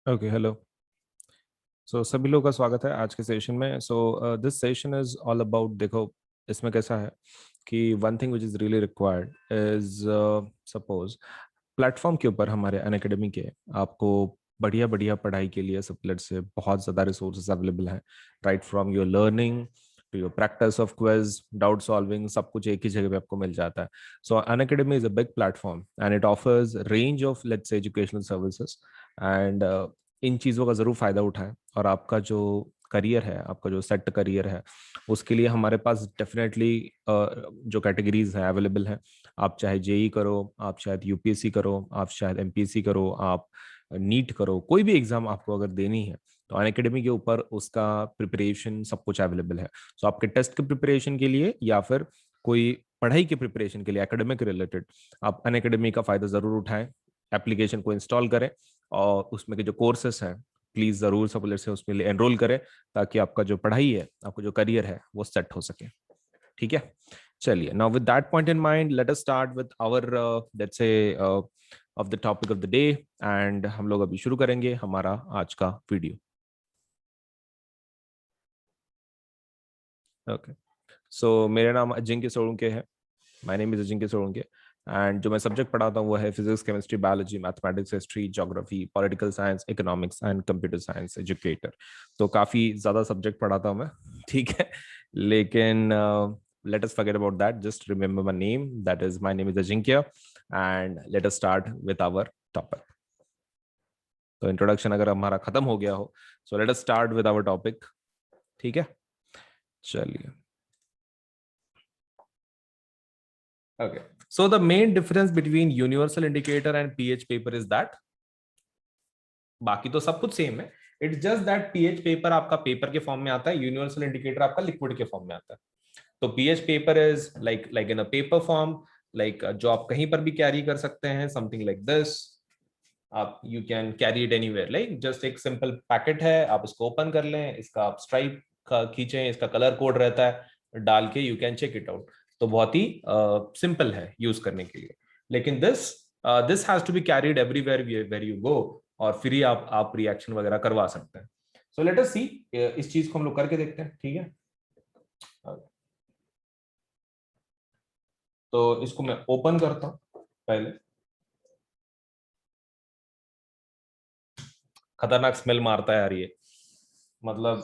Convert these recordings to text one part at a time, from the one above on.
Okay, hello. सभी लोगों का स्वागत है आज के सेशन में। This session is all about, देखो इसमें कैसा है कि one thing which is really required is, suppose platform के ऊपर हमारे अनअकैडमी के आपको बढ़िया बढ़िया पढ़ाई के लिए सबलेट से बहुत ज़्यादा रिसोर्सेज अवेलेबल हैं। Right from your learning to your practice of quiz, doubt solving, सब कुछ एक ही जगह पे आपको मिल जाता है। सो Unacademy is a big platform and it offers range of let's say educational services and in चीज़ों का ज़रूर फ़ायदा उठाएं। और आपका जो करियर है, आपका जो सेट करियर है, उसके लिए हमारे पास डेफिनेटली जो कैटेगरीज हैं अवेलेबल हैं। आप चाहे जेई करो, आप शायद यूपीएससी करो, आप शायद एमपीएससी करो, आप नीट करो, कोई भी एग्जाम आपको अगर देनी है तो अनअकैडमी के ऊपर उसका प्रिपरेशन सब कुछ अवेलेबल है। सो आपके टेस्ट के प्रिपरेशन के लिए या फिर कोई पढ़ाई के प्रिपरेशन के लिए एकेडमिक रिलेटेड, आप अनअकैडमी का फ़ायदा ज़रूर उठाएं। एप्लीकेशन को इंस्टॉल करें और उसमें के जो कोर्सेस हैं प्लीज जरूर सबलेट से उसमें एनरोल करें, ताकि आपका जो पढ़ाई है, आपका जो करियर है वो सेट हो सके। ठीक है, चलिए। Now with that point in mind, let us start with our let's say of the topic of the day. And हम लोग अभी शुरू करेंगे हमारा आज का वीडियो। ओके, सो मेरा नाम अजिंक्य सोलंके है। My name is Ajinkya Solanke. And जो मैं सब्जेक्ट पढ़ाता हूँ वो है physics, chemistry, biology, mathematics, history, geography, political science, economics and computer science educator. तो काफ़ी ज़्यादा सब्जेक्ट पढ़ाता हूँ मैं। ठीक है, लेकिन let us forget about that. Just remember my name. That is, my name is Ajinkya. And let us start with our topic. तो इंट्रोडक्शन अगर हमारा खत्म हो गया हो, so let us start with our topic. ठीक है, चलिए। Okay. So the main difference between universal indicator and pH paper is that, बाकी तो सब कुछ सेम है। It's just that pH paper आपका पेपर के फॉर्म में आता है, यूनिवर्सल इंडिकेटर आपका लिक्विड के फॉर्म में आता है। तो pH paper is like in a paper form, like जो आप कहीं पर भी कैरी कर सकते हैं, समथिंग लाइक दिस। आप you can carry it anywhere, like just एक सिंपल पैकेट है, आप इसको ओपन कर लें, इसका आप स्ट्राइप का खींचें, इसका कलर कोड रहता है, डाल के you can check it out. तो बहुत ही सिंपल है यूज करने के लिए। लेकिन this has to be carried everywhere where you go, और फिर ही आप रिएक्शन वगैरह करवा सकते हैं। सो लेट अस सी, इस चीज को हम लोग करके देखते हैं। ठीक है, तो इसको मैं ओपन करता हूं पहले। खतरनाक स्मेल मारता है यार ये। मतलब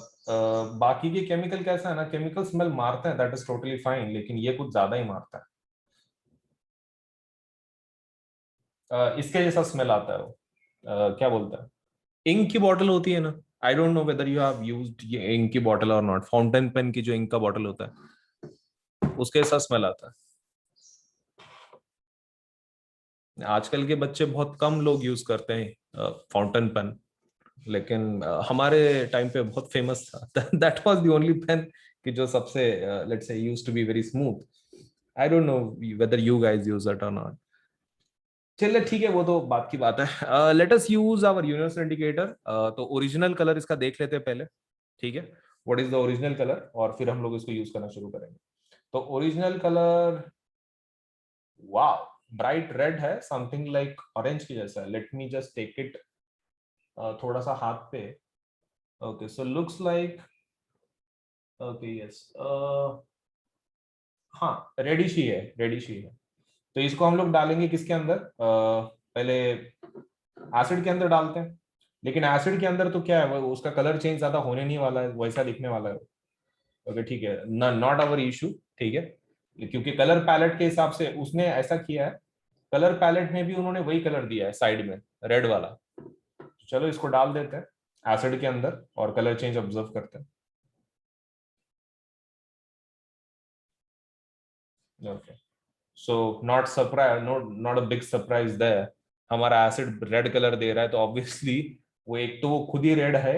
बाकी के केमिकल कैसा है ना, केमिकल स्मेल मारते हैं, दैट इज टोटली फाइन, लेकिन ये कुछ ज्यादा ही मारता है। इसके जैसा स्मेल आता है वो। क्या बोलता है, इंक की बॉटल होती है ना। आई don't know whether you have used ये इंक की बॉटल और नॉट। फाउंटेन पेन की जो इंक का बॉटल होता है, उसके जैसा स्मेल आता है। आजकल के बच्चे बहुत कम लोग यूज करते हैं फाउंटेन पेन, लेकिन हमारे टाइम पे बहुत फेमस था। That was the only pen कि जो सबसे let's say used to be very smooth. I don't know whether you guys use it और नॉट। चलिए ठीक है, वो तो बात की बात है। Let us use our universal indicator. तो ओरिजिनल कलर इसका देख लेते हैं पहले। ठीक है, what is the original colour, और फिर हम लोग इसको यूज करना शुरू करेंगे। तो original colour, wow, bright red है, समथिंग लाइक ऑरेंज की जैसा। Let me just take it थोड़ा सा हाथ पे। Okay, so looks like, okay yes, हाँ रेडिश ही है, रेडिश ही है। तो इसको हम लोग डालेंगे किसके अंदर, पहले एसिड के अंदर डालते हैं। लेकिन एसिड के अंदर तो क्या है, वो उसका कलर चेंज ज्यादा होने नहीं वाला है, वैसा दिखने वाला है। ओके ठीक है, नॉट अवर इशू। ठीक है, क्योंकि कलर पैलेट के हिसाब से उसने ऐसा किया है। कलर पैलेट में भी उन्होंने वही कलर दिया है साइड में, रेड वाला। तो चलो इसको डाल देते हैं एसिड के अंदर और कलर चेंज ऑब्जर्व करते हैं। Okay, so not surprise, not a big surprise there. हमारा एसिड रेड कलर दे रहा है, तो ऑब्वियसली वो एक तो वो खुद ही रेड है,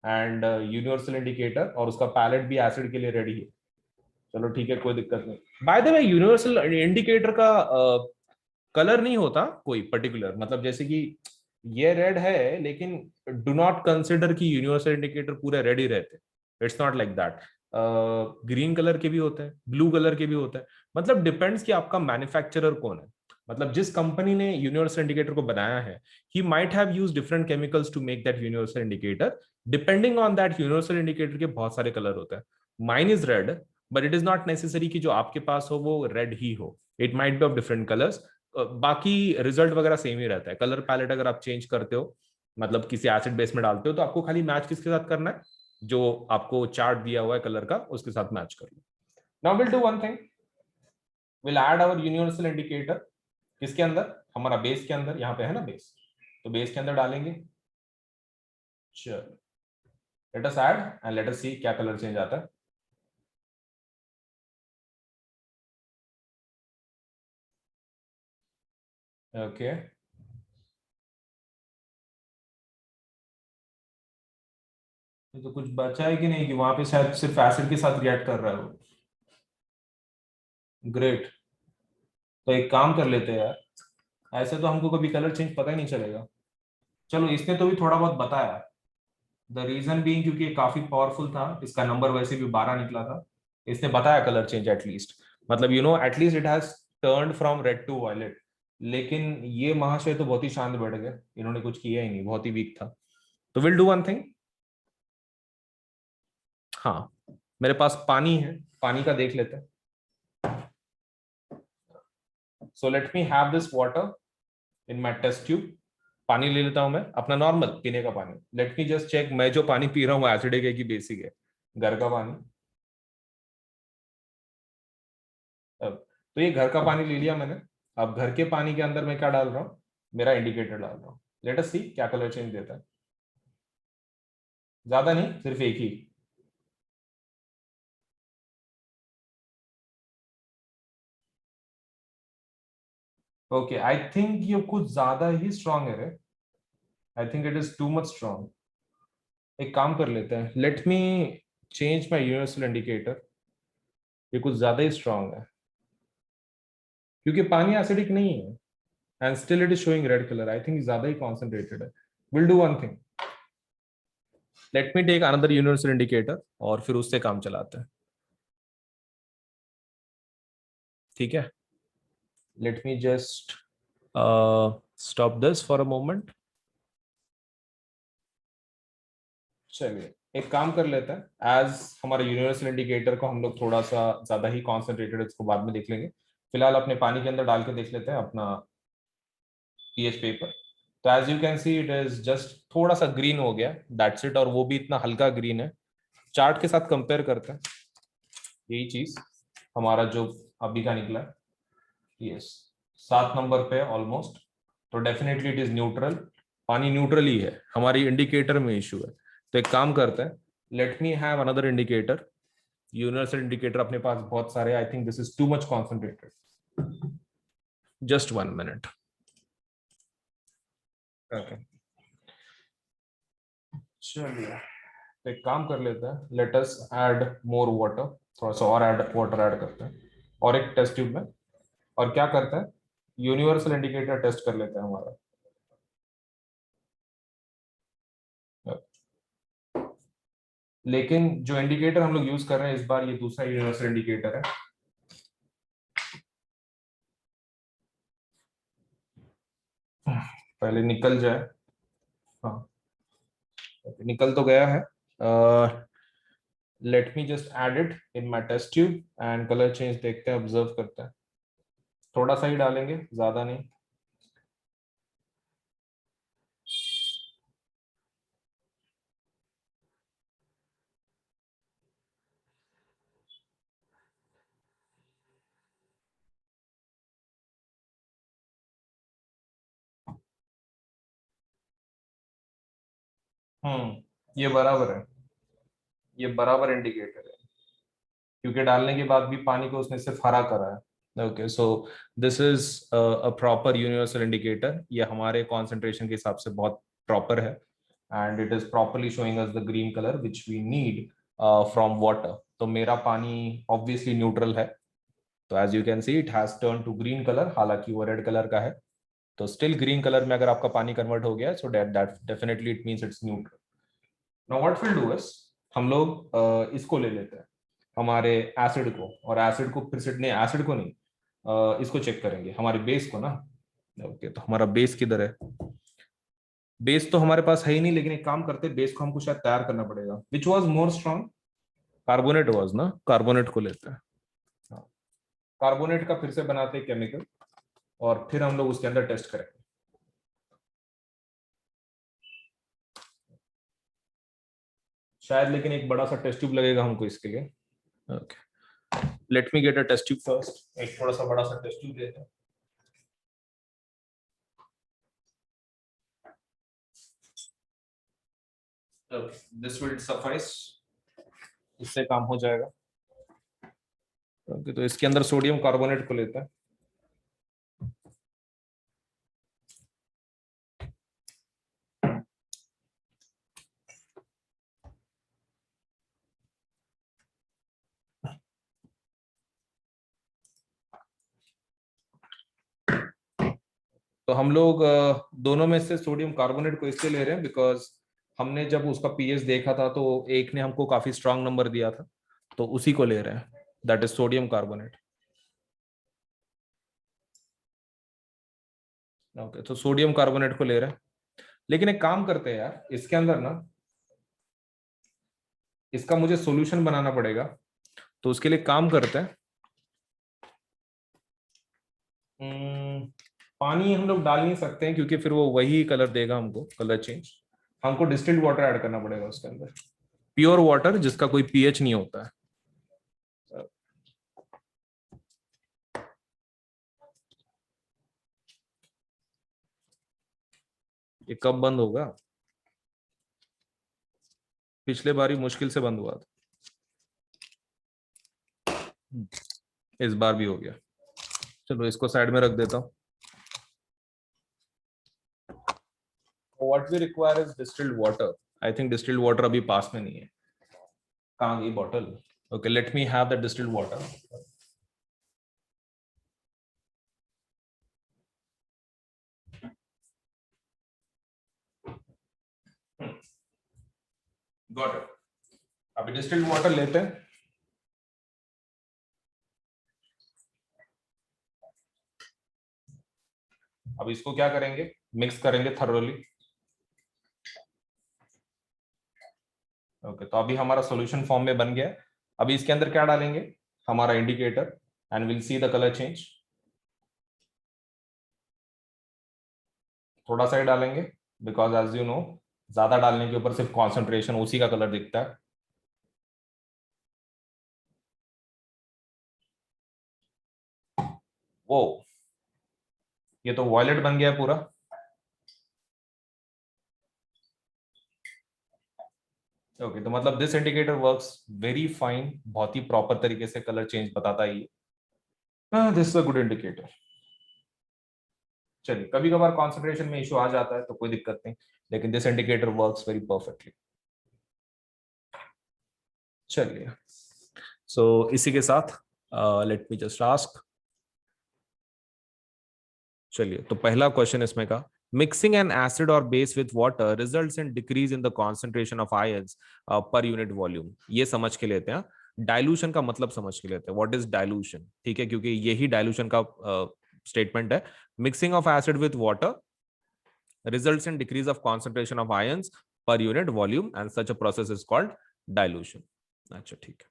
एंड यूनिवर्सल इंडिकेटर और उसका पैलेट भी एसिड के लिए रेडी है। चलो ठीक है, कोई दिक्कत नहीं। By the way, universal indicator का कलर नहीं होता कोई पर्टिकुलर, मतलब जैसे कि ये रेड है, लेकिन डू नॉट कंसिडर कि यूनिवर्सल इंडिकेटर पूरे रेड ही रहते। It's not like that. Green colour के भी होते हैं, ब्लू कलर के भी होते हैं। मतलब डिपेंड्स कि आपका मैन्युफैक्चरर कौन है। मतलब जिस कंपनी ने यूनिवर्सल इंडिकेटर को बनाया है, he might have used different chemicals to make that universal indicator. Depending on that universal indicator के बहुत सारे कलर होते हैं। Mine is red, but it is not necessary कि जो आपके पास हो वो रेड ही हो, it might be of different colours. बाकी रिजल्ट वगैरह सेम ही रहता है। कलर पैलेट अगर आप चेंज करते हो, मतलब किसी एसिड बेस में डालते हो, तो आपको खाली मैच किसके साथ करना है, जो आपको चार्ट दिया हुआ है कलर का उसके साथ मैच कर लो। Now will do one thing, will add our universal indicator किसके अंदर, हमारा बेस के अंदर, यहाँ पे है ना बेस, तो बेस के अंदर डालेंगे। चलो let us add and let us see क्या कलर चेंज आता है। ओके तो कुछ बचा है कि नहीं, कि वहां पे शायद सिर्फ एसिड के साथ रिएक्ट कर रहा है वो। ग्रेट। तो एक काम कर लेते हैं यार, ऐसे तो हमको कभी कलर चेंज पता ही नहीं चलेगा। चलो इसने तो भी थोड़ा बहुत बताया। द रीजन बीइंग क्योंकि ये काफी पावरफुल था, इसका नंबर वैसे भी 12 निकला था, इसने बताया कलर चेंज एटलीस्ट, मतलब you know at least it has turned from red to violet. लेकिन ये महाशय तो बहुत ही शांत बैठ गए, इन्होंने कुछ किया ही नहीं, बहुत ही वीक था। तो विल डू वन थिंग, हाँ मेरे पास पानी है, पानी का देख लेते हैं। So let me have this water in my test tube. पानी ले लेता हूं मैं अपना नॉर्मल पीने का पानी। लेट मी जस्ट चेक मैं जो पानी पी रहा हूँ एसिडिक है कि बेसिक है, घर का पानी। अब तो ये घर का पानी ले लिया मैंने। अब घर के पानी के अंदर मैं क्या डाल रहा हूँ, मेरा इंडिकेटर डाल रहा हूँ। लेट अस सी क्या कलर चेंज देता है। ज्यादा नहीं, सिर्फ एक ही। ओके आई थिंक ये कुछ ज्यादा ही स्ट्रांग है रे। I think it is too much strong. एक काम कर लेते हैं, let me change my universal indicator. ये कुछ ज्यादा ही स्ट्रांग है, क्योंकि पानी एसिडिक नहीं है and still it is showing red colour. I think ज्यादा ही कॉन्सेंट्रेटेड है। Will do one thing, let me take another universal indicator और फिर उससे काम चलाते हैं, ठीक है। Let me just stop this for a moment. चलिए एक काम कर लेते हैं, एज हमारे यूनिवर्सल इंडिकेटर को हम लोग थोड़ा सा ज्यादा ही कॉन्सेंट्रेटेड, इसको बाद में देख लेंगे। फिलहाल अपने पानी के अंदर डाल के देख लेते हैं अपना पीएच पेपर। तो as you can see it is just थोड़ा सा ग्रीन हो गया, दैट्स इट, और वो भी इतना हल्का ग्रीन है। चार्ट के साथ कंपेयर करते हैं, यही चीज हमारा जो अभी का निकला है, यस 7 नंबर पे ऑलमोस्ट। तो डेफिनेटली इट इज न्यूट्रल, पानी न्यूट्रल ही है, हमारी इंडिकेटर में इशू है। तो एक काम करते हैं, late me have another indicator. Universal indicator अपने पास बहुत सारे, I think this is too much concentrated. Just 1 minute. Okay चलिए तो एक काम कर लेते हैं, late us add more water. थोड़ा सा और ऐड वाटर ऐड करते हैं और एक टेस्ट ट्यूब में, और क्या करते हैं, यूनिवर्सल इंडिकेटर टेस्ट कर लेते हैं हमारा। लेकिन जो इंडिकेटर हम लोग यूज कर रहे हैं इस बार, ये दूसरा यूनिवर्सल इंडिकेटर है। पहले निकल जाए, हाँ निकल तो गया है। Let me just add it in my test tube and colour change देखते हैं, ऑब्जर्व करते हैं। थोड़ा सा ही डालेंगे, ज्यादा नहीं। ये बराबर है, ये बराबर इंडिकेटर है, क्योंकि डालने के बाद भी पानी को उसने सिर्फ हरा करा है। Okay so this is a proper universal indicator, ये हमारे कॉन्सेंट्रेशन के हिसाब से बहुत प्रॉपर है and it is properly showing us the green colour which we need from water. तो मेरा पानी ऑब्वियसली न्यूट्रल है, तो as you can see it has turn to green colour, हालांकि वो रेड कलर का है। तो स्टिल ग्रीन कलर में अगर आपका पानी कन्वर्ट हो गया, so that definitely it means it's neutral. Now what will do is, हम लोग इसको ले लेते हैं, हमारे एसिड को, और एसिड को फिर से नहीं, एसिड को नहीं, इसको चेक करेंगे, हमारे बेस को ना। ओके, तो हमारा बेस किधर है? बेस तो हमारे पास है ही नहीं, लेकिन एक काम करते हैं, बेस को हमको शायद तैयार करना पड़ेगा। Which was more strong? Carbonate was ना, कार्बोनेट को लेते हैं। हाँ, कार्बोनेट का फिर से बनाते हैं केमिकल, और फिर हम लोग उसके अंदर टेस्ट करेंगे। शायद लेकिन एक बड़ा सा टेस्ट ट्यूब लगेगा हमको इसके लिए। Okay, let me get a test tube first. एक थोड़ा सा बड़ा सा टेस्ट ट्यूब लेते हैं। दिस विल सफाइस, इससे काम हो जाएगा। ओके, तो इसके अंदर सोडियम कार्बोनेट को लेते हैं। तो हम लोग दोनों में से सोडियम कार्बोनेट को इसलिए ले रहे हैं बिकॉज हमने जब उसका पीएच देखा था तो एक ने हमको काफी स्ट्रांग नंबर दिया था, तो उसी को ले रहे हैं, that is sodium carbonate. Okay, तो सोडियम कार्बोनेट को ले रहे हैं। लेकिन एक काम करते हैं यार, इसके अंदर ना इसका मुझे सॉल्यूशन बनाना पड़ेगा। तो उसके लिए काम करते हैं, पानी हम लोग डाल नहीं सकते हैं क्योंकि फिर वो वही कलर देगा हमको, कलर चेंज। हमको डिस्टिल्ड वाटर ऐड करना पड़ेगा उसके अंदर, प्योर वाटर जिसका कोई पीएच नहीं होता है। ये कब बंद होगा? पिछले बार ही मुश्किल से बंद हुआ था, इस बार भी हो गया। चलो इसको साइड में रख देता हूँ। What we require is distilled water. I think distilled water अभी पास में नहीं है। कहाँ गई bottle? Okay, let me have the distilled water. Got it. अभी डिस्टिल्ड वाटर लेते हैं। अब इसको क्या करेंगे? मिक्स करेंगे थरोली। ओके, तो अभी हमारा सॉल्यूशन फॉर्म में बन गया है। अभी इसके अंदर क्या डालेंगे? हमारा indicator, and will see the colour change. थोड़ा सा ही डालेंगे बिकॉज एज यू नो, ज्यादा डालने के ऊपर सिर्फ कॉन्सेंट्रेशन उसी का कलर दिखता है। वो ये तो वॉयलेट बन गया पूरा। ओके, तो मतलब this indicator works very fine, बहुत ही प्रॉपर तरीके से कलर चेंज बताता है ये। This is a good indicator. चलिए, कभी कभार कॉन्सेंट्रेशन में इशू आ जाता है तो कोई दिक्कत नहीं, लेकिन this indicator works very perfectly. चलिए, सो इसी के साथ लेट मी जस्ट आस्क। चलिए, तो पहला क्वेश्चन इसमें का, मिक्सिंग एन एसिड और base with water results in decrease in the concentration of ions पर यूनिट वॉल्यूम। ये समझ के लेते हैं। डाइल्यूशन का मतलब समझ के लेते हैं, व्हाट इज डाइल्यूशन, ठीक है, क्योंकि यही डाइल्यूशन का स्टेटमेंट है। Mixing of acid with water results in decrease of concentration of ions per unit volume and such a process is called dilution। अच्छा, ठीक है।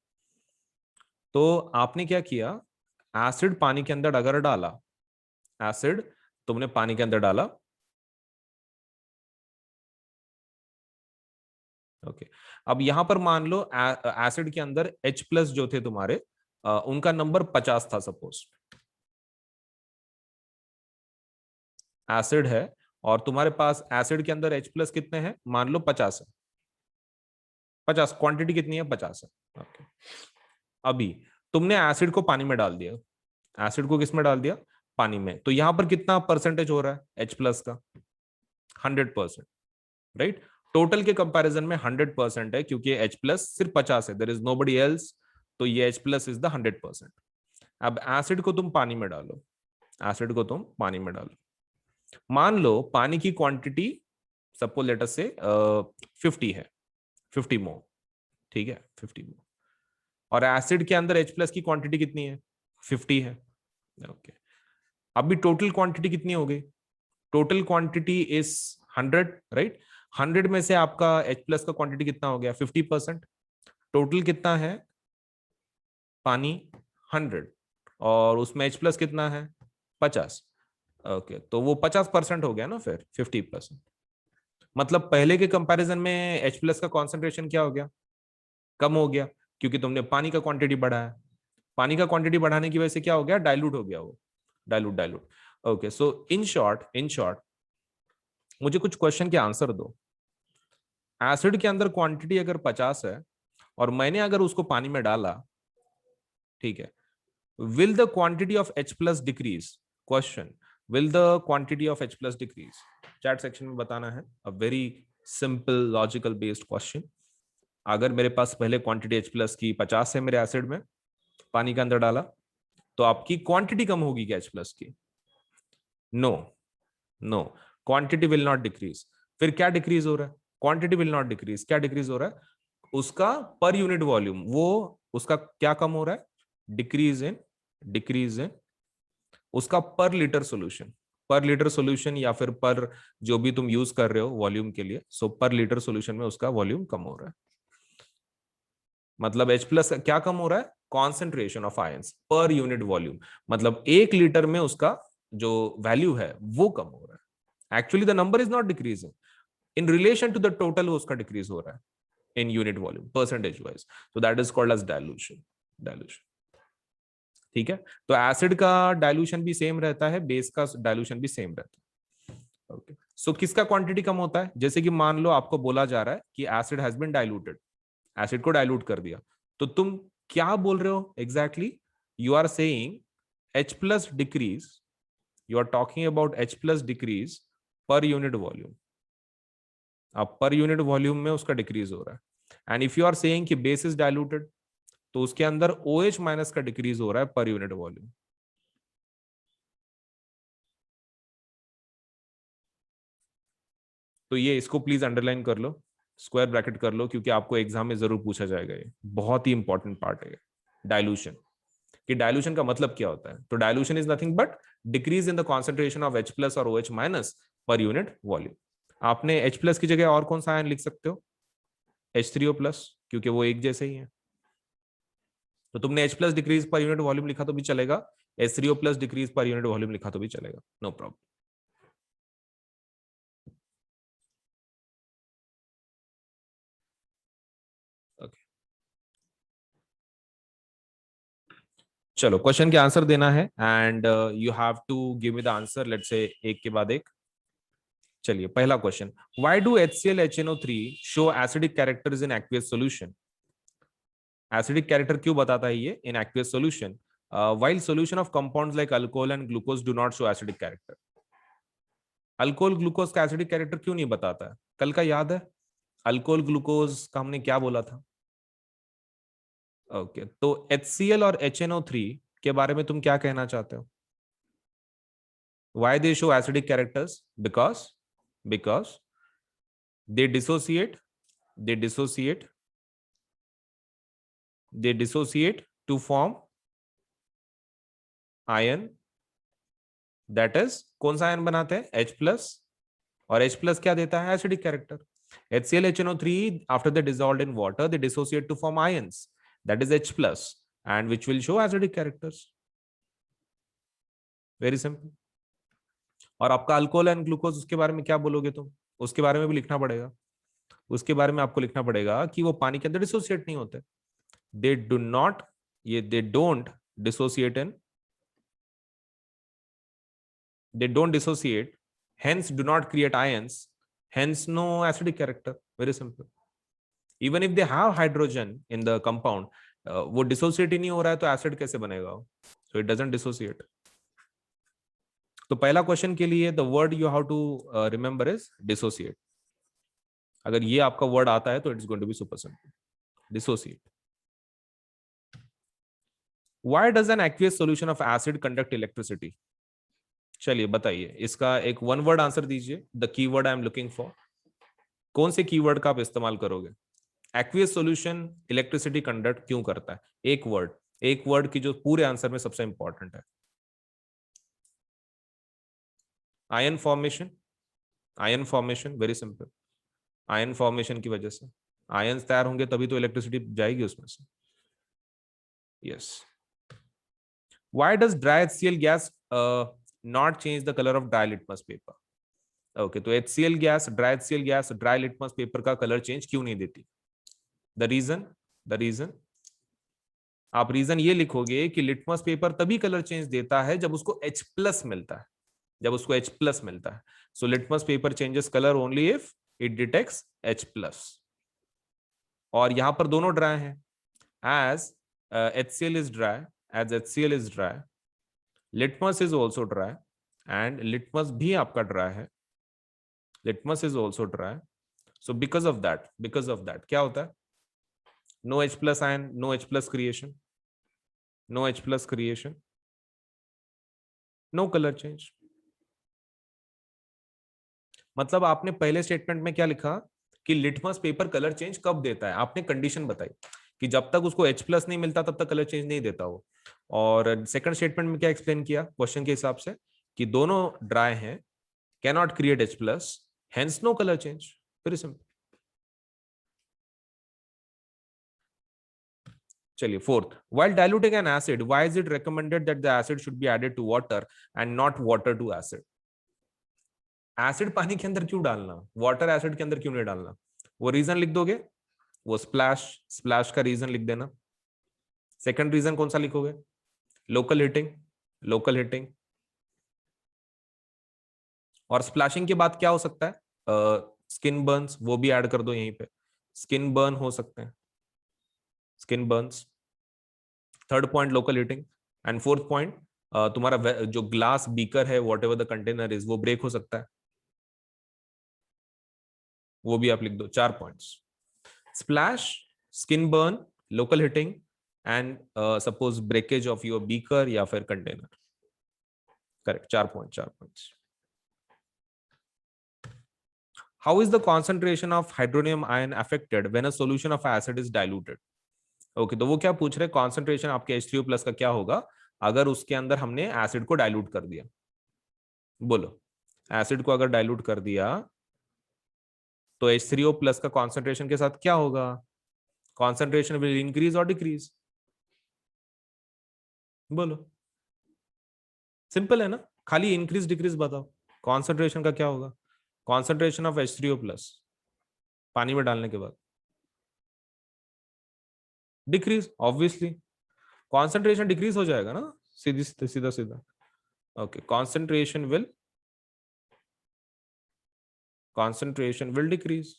तो आपने क्या किया, एसिड पानी के अंदर अगर डाला, एसिड तुमने पानी के अंदर डाला, ओके। अब यहां पर मान लो एसिड के अंदर H प्लस जो थे तुम्हारे, उनका नंबर 50 था सपोज। एसिड है और तुम्हारे पास एसिड के अंदर H प्लस कितने हैं, मान लो 50 है। 50 क्वांटिटी कितनी है? 50 है। ओके, अभी तुमने एसिड को पानी में डाल दिया। एसिड को किस में डाल दिया? पानी में। तो यहां पर कितना परसेंटेज हो रहा है H प्लस का? 100%, राइट। टोटल के कंपैरिजन में 100% है क्योंकि H प्लस सिर्फ 50 है, देयर इज नोबडी एल्स, तो ये H प्लस इज द 100%। अब एसिड को तुम पानी में डालो, एसिड को तुम पानी में डालो। मान लो पानी की क्वांटिटी सपोज लेट अस से 50 है, 50 मोल, ठीक है, 50 मोल। और एसिड के अंदर H प्लस की क्वांटिटी कितनी है? 50 है। ओके, अभी टोटल क्वांटिटी कितनी हो गई? Total quantity is 100, right? 100 में से आपका H प्लस का क्वांटिटी कितना हो गया? 50%। टोटल कितना है? पानी 100, और उसमें H प्लस कितना है? 50। ओके, तो वो 50% हो गया ना, फिर 50%। मतलब पहले के कंपैरिजन में H प्लस का कॉन्सेंट्रेशन क्या हो गया? कम हो गया, क्योंकि तुमने पानी का क्वांटिटी बढ़ाया। पानी का क्वांटिटी बढ़ाने की वजह से क्या हो गया? डाइल्यूट हो गया वो। Dilute. Okay, so in short मुझे कुछ क्वेश्चन के आंसर दो। एसिड के अंदर क्वांटिटी अगर 50 है और मैंने अगर उसको पानी में डाला, ठीक है, will the quantity of H plus decrease? Question, will the quantity of H plus decrease? Chat section में बताना है। A very simple logical based question. अगर मेरे पास पहले क्वांटिटी H प्लस की 50 है मेरे एसिड में, पानी के अंदर डाला, तो आपकी क्वांटिटी कम होगी क्या H प्लस की? No, no, quantity will not decrease. फिर क्या डिक्रीज हो रहा है? क्वांटिटी विल नॉट डिक्रीज, क्या डिक्रीज हो रहा है? उसका पर यूनिट वॉल्यूम, वो उसका क्या कम हो रहा है? डिक्रीज इन उसका पर लीटर सोल्यूशन। पर लीटर सोल्यूशन या फिर पर जो भी तुम यूज कर रहे हो वॉल्यूम के लिए, सो पर लीटर सोल्यूशन में उसका वॉल्यूम कम हो रहा है। मतलब H प्लस क्या कम हो रहा है? कॉन्सेंट्रेशन ऑफ आयंस पर यूनिट वॉल्यूम। मतलब 1 लीटर में उसका जो वैल्यू है वो कम हो रहा है। Actually the number is not decreasing, in relation to the total उसका डिक्रीज हो रहा है in unit volume percentage wise. So that is called as dilution. ठीक है, तो एसिड का डाइल्यूशन भी सेम रहता है, बेस का डाइल्यूशन भी सेम रहता है। ओके, सो किसका क्वांटिटी कम होता है? जैसे कि मान लो आपको बोला जा रहा है कि acid has been diluted, acid को डाइल्यूट कर दिया, तो तुम क्या बोल रहे हो exactly? You are saying H plus decrease, you are talking about H plus decrease पर यूनिट वॉल्यूम। अब पर यूनिट वॉल्यूम में उसका डिक्रीज हो रहा है। And if you are saying कि बेस इज डाइल्यूटेड, तो उसके अंदर OH माइनस का डिक्रीज हो रहा है पर यूनिट वॉल्यूम। तो ये इसको प्लीज अंडरलाइन कर लो, स्क्वायर ब्रैकेट कर लो, क्योंकि आपको एग्जाम में जरूर पूछा जाएगा। ये बहुत ही इंपॉर्टेंट पार्ट है डाइल्यूशन। कि डाइल्यूशन का मतलब क्या होता है? तो dilution is nothing but decrease in the concentration of H plus और OH माइनस पर यूनिट वॉल्यूम। आपने H प्लस की जगह और कौन सा आयन लिख सकते हो? H3O प्लस, क्योंकि वो एक जैसे ही है। तो तुमने H प्लस डिक्रीज पर यूनिट वॉल्यूम लिखा तो भी चलेगा, H3O प्लस डिक्रीज पर यूनिट वॉल्यूम लिखा तो भी चलेगा, नो प्रॉब्लम। ओके, चलो क्वेश्चन के आंसर देना है and you have to give me the answer, let's say एक के बाद एक। चलिए पहला question, why do HCl HNO3 show acidic characters in aqueous solution? Acidic character क्यों बताता है ये in aqueous solution? While solution of compounds like alcohol and glucose do not show acidic character. Alcohol glucose का acidic character क्यों नहीं बताता है? कल का याद है? अल्कोहल ग्लूकोज का हमने क्या बोला था? ओके, तो HCl और HNO3 के बारे में तुम क्या कहना चाहते हो? Why they show acidic characters? Because they dissociate, they dissociate, they dissociate to form ion, that is कौन सा आयन बनाते हैं? H प्लस, और H प्लस क्या देता है? Acidic character. HCl HNO3 after they dissolved in water they dissociate to form ions, that is H plus, and which will show acidic characters. Very simple. और आपका alcohol and glucose, उसके बारे में क्या बोलोगे तुम? उसके बारे में भी लिखना पड़ेगा। उसके बारे में आपको लिखना पड़ेगा कि वो पानी के अंदर डिसोसिएट नहीं होते। दे डू नॉट, ये they don't dissociate in, they don't dissociate, hence do not create ions, hence no acidic character. Very simple. Even if they have hydrogen in the compound, वो dissociate ही नहीं हो रहा है तो acid कैसे बनेगा? So it doesn't dissociate. तो पहला क्वेश्चन के लिए the word you have to remember is dissociate. अगर ये आपका वर्ड आता है तो it's going to be super simple, dissociate. Why does an aqueous solution of acid conduct electricity? चलिए बताइए, इसका एक वन वर्ड आंसर दीजिए। The keyword I am looking for, कौन से कीवर्ड का आप इस्तेमाल करोगे? एक्वियस सॉल्यूशन इलेक्ट्रिसिटी कंडक्ट क्यों करता है? एक वर्ड, एक वर्ड की जो पूरे आंसर में सबसे इंपॉर्टेंट है। Ion formation, ion formation, very simple, ion formation की वजह से आयन्स तैयार होंगे तभी तो इलेक्ट्रिसिटी जाएगी उसमें से। Yes. Why does dry HCl gas not change the colour of dry litmus paper? Okay, तो HCl gas, dry HCl gas dry litmus paper का कलर चेंज क्यों नहीं देती? द रीजन, द रीजन, आप रीजन ये लिखोगे कि लिटमस पेपर तभी कलर चेंज देता है जब उसको H प्लस मिलता है, जब उसको H प्लस मिलता है। So litmus paper changes colour only if it detects H plus. और यहां पर दोनों ड्राई हैं, as HCl is dry, as HCl is dry, litmus is also dry, and litmus भी आपका dry है, litmus is also dry, so because of that क्या होता है? No H plus ion, no H plus creation, no H plus creation, no color change। मतलब आपने पहले statement में क्या लिखा कि लिटमस पेपर कलर चेंज कब देता है, आपने कंडीशन बताई कि जब तक उसको H प्लस नहीं मिलता तब तक कलर चेंज नहीं देता वो। और सेकंड स्टेटमेंट में क्या एक्सप्लेन किया क्वेश्चन के हिसाब से कि दोनों ड्राई हैं, cannot create H plus, hence no colour change, very simple. चलिए fourth, while diluting an acid, why is it recommended that the acid should be added to water and not water to acid? Acid पानी के अंदर क्यों डालना, water acid के अंदर क्यों नहीं डालना? वो रीजन लिख दोगे, वो स्प्लैश, स्प्लैश का रीजन लिख देना। सेकंड रीजन कौन सा लिखोगे? Local heating, local heating. और स्प्लैशिंग के बाद क्या हो सकता है? स्किन बर्न्स, वो भी ऐड कर दो यहीं पे, स्किन बर्न हो सकते हैं, skin burns. Third point local heating, and fourth point तुम्हारा जो ग्लास बीकर है, whatever the container is, वो ब्रेक हो सकता है, वो भी आप लिख दो। 4 points, splash, skin burn, local heating, and suppose breakage of your beaker या फिर container. Correct, 4 point, 4 points. How is the concentration of hydronium ion affected when a solution of acid is diluted? Okay, तो वो क्या पूछ रहे हैं, concentration आपके H3O plus का क्या होगा अगर उसके अंदर हमने एसिड को डाइल्यूट कर दिया? बोलो, एसिड को अगर डाइल्यूट कर दिया तो H3O प्लस का कॉन्सेंट्रेशन के साथ क्या होगा? कॉन्सेंट्रेशन विल इंक्रीज और डिक्रीज? बोलो, सिंपल है ना, खाली इंक्रीज डिक्रीज बताओ। कॉन्सेंट्रेशन का क्या होगा? कॉन्सेंट्रेशन ऑफ H3O प्लस पानी में डालने के बाद डिक्रीज, ऑब्वियसली कॉन्सेंट्रेशन डिक्रीज हो जाएगा ना, सीधी सीधा सीधा। Okay, concentration will decrease।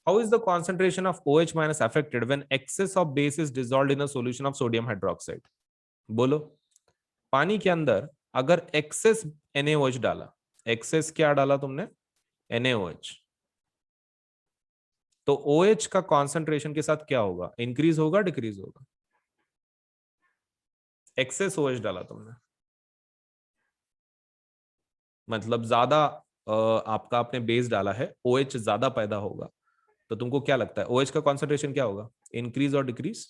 How is the concentration of OH minus affected when excess of base is dissolved in a solution of sodium hydroxide? बोलो, पानी के अंदर अगर एक्सेस NaOH डाला, एक्सेस क्या डाला तुमने? NaOH, तो OH का कॉन्सेंट्रेशन के साथ क्या होगा? इंक्रीज होगा, डिक्रीज होगा? एक्सेस OH डाला तुमने, मतलब ज्यादा आपका आपने बेस डाला है, OH ज्यादा पैदा होगा, तो तुमको क्या लगता है OH का कॉन्सेंट्रेशन क्या होगा? इंक्रीज और डिक्रीज?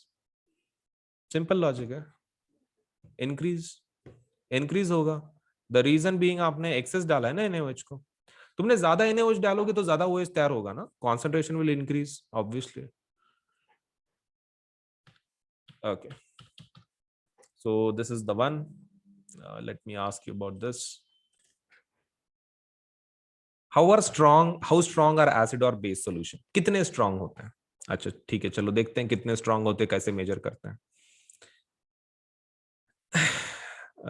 सिंपल लॉजिक है, इंक्रीज, इंक्रीज होगा। द रीजन बीइंग आपने एक्सेस डाला है ना NaOH को, तुमने ज्यादा NaOH डालोगे तो ज्यादा OH तैयार होगा ना, concentration will increase obviously. Okay, so this is the one, let me ask you about this. How strong are acid और बेस सॉल्यूशन? कितने स्ट्रॉन्ग होते हैं? अच्छा ठीक है, चलो देखते हैं कितने स्ट्रॉन्ग होते हैं, कैसे मेजर करते हैं।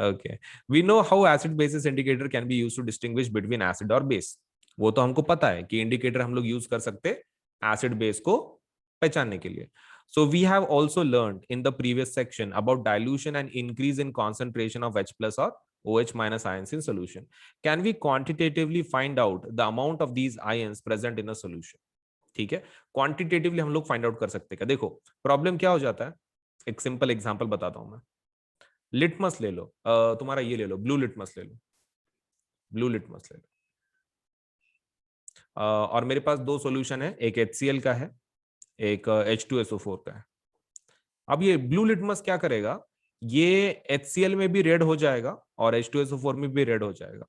Okay, we know how acid basis indicator can be used to distinguish between acid और base। वो तो हमको पता है कि इंडिकेटर हम लोग यूज कर सकते एसिड बेस को पहचानने के लिए। So we have also learned in the previous section about dilution and increase in concentration of H plus or OH minus ions in solution. Can we quantitatively find out the amount of these ions present in a solution? ठीक है, quantitatively हम लोग find out कर सकते हैं। देखो problem क्या हो जाता है, एक सिंपल एग्जांपल बताता हूं मैं। लिटमस ले लो, तुम्हारा ये ले लो, ब्लू लिटमस ले लो, ब्लू लिटमस ले लो। और मेरे पास दो सॉल्यूशन है, एक HCl का है, एक H2SO4 का है। अब ये ब्लू लिटमस क्या करेगा, ये HCl में भी रेड हो जाएगा और H2SO4 में भी रेड हो जाएगा।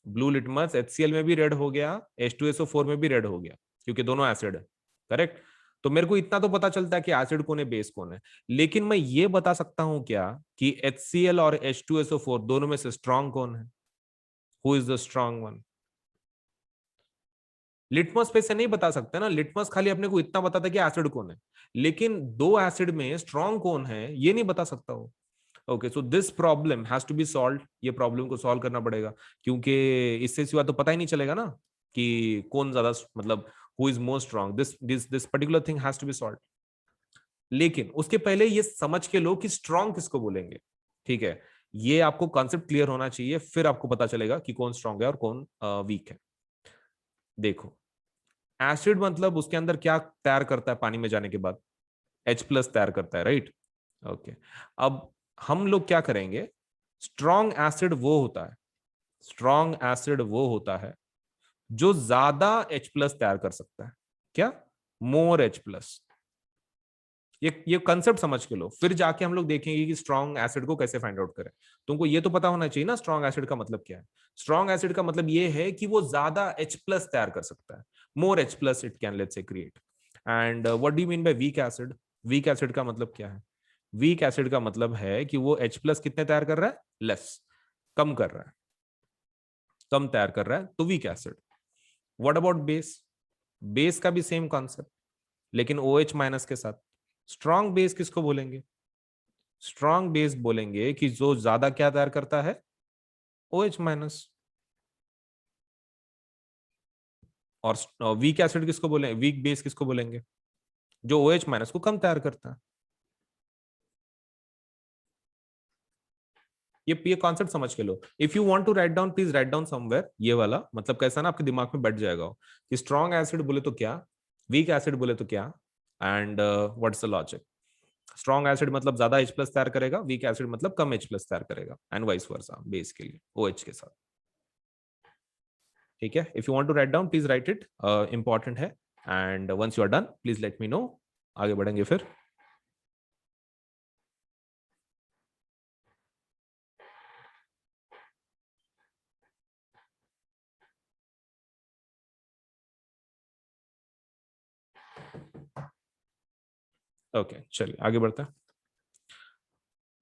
ब्लू लिटमस HCl में भी रेड हो गया, H2SO4 में भी रेड हो गया, क्योंकि दोनों एसिड है, करेक्ट। तो मेरे को इतना तो पता चलता है कि एसिड कौन है, बेस कौन है। लेकिन मैं ये बता सकता हूं क्या कि HCl और H2SO4 दोनों में से स्ट्रांग कौन है, who is the strong one. Litmus पे से नहीं बता सकते ना, लिटमस खाली अपने को इतना बताता है कि एसिड कौन है, लेकिन दो एसिड में स्ट्रांग कौन है ये नहीं बता सकता हूं। Okay, so this problem has to be solve, ये प्रॉब्लम को सॉल्व करना पड़ेगा, क्योंकि इससे सिवा तो पता ही नहीं चलेगा ना कि कौन ज्यादा, मतलब who is more strong, this particular thing has to be solve. लेकिन उसके पहले ये समझ के लो कि स्ट्रांग किसको बोलेंगे, ठीक है। ये आपको कॉन्सेप्ट क्लियर होना चाहिए, फिर आपको पता चलेगा कि कौन स्ट्रांग है और कौन वीक है। देखो, एसिड मतलब उसके अंदर क्या तैयार करता है पानी में जाने के बाद, H+ तैयार करता है, राइट। ओके, अब हम लोग क्या करेंगे, स्ट्रॉन्ग एसिड वो होता है, स्ट्रॉन्ग एसिड वो होता है जो ज्यादा H+ तैयार कर सकता है। क्या, मोर H+। ये कंसेप्ट समझ के लो, फिर जाके हम लोग देखेंगे कि स्ट्रॉन्ग एसिड को कैसे फाइंड आउट करें। तुमको ये तो पता होना चाहिए ना स्ट्रॉन्ग एसिड का मतलब क्या है। स्ट्रॉन्ग एसिड का मतलब ये है कि वो ज्यादा H+ तैयार कर सकता है, मोर H+ it can, let's say, create. And what do you mean by weak acid, weak acid का मतलब क्या है, वीक एसिड का मतलब है कि वो H+ कितने तैयार कर रहा है, लेस, कम कर रहा है, कम तैयार कर रहा है, तो weak acid. What about base, base का भी सेम कॉन्सेप्ट, लेकिन OH- के साथ। स्ट्रॉन्ग बेस किसको बोलेंगे, स्ट्रॉन्ग बेस बोलेंगे कि जो ज्यादा क्या तैयार करता है, OH-। और वीक एसिड किसको बोलेंगे, वीक बेस किसको बोलेंगे, जो OH- को कम तैयार करता है। ये कॉन्सेप्ट समझ के लो। If you want to write down, please write down somewhere, ये वाला मतलब कैसा ना आपके दिमाग में बैठ जाएगा कि स्ट्रॉन्ग एसिड बोले तो क्या, वीक एसिड बोले तो क्या, and what's the logic. Strong acid मतलब ज्यादा H+ तैयार करेगा, वीक एसिड मतलब कम H+ तैयार करेगा, एंड वाइस वर्सा बेस के लिए OH के साथ। ठीक है, if you want to write down please write it, important है। And once you are done please let me know, आगे बढ़ेंगे फिर। ओके, चलिए आगे बढ़ते हैं।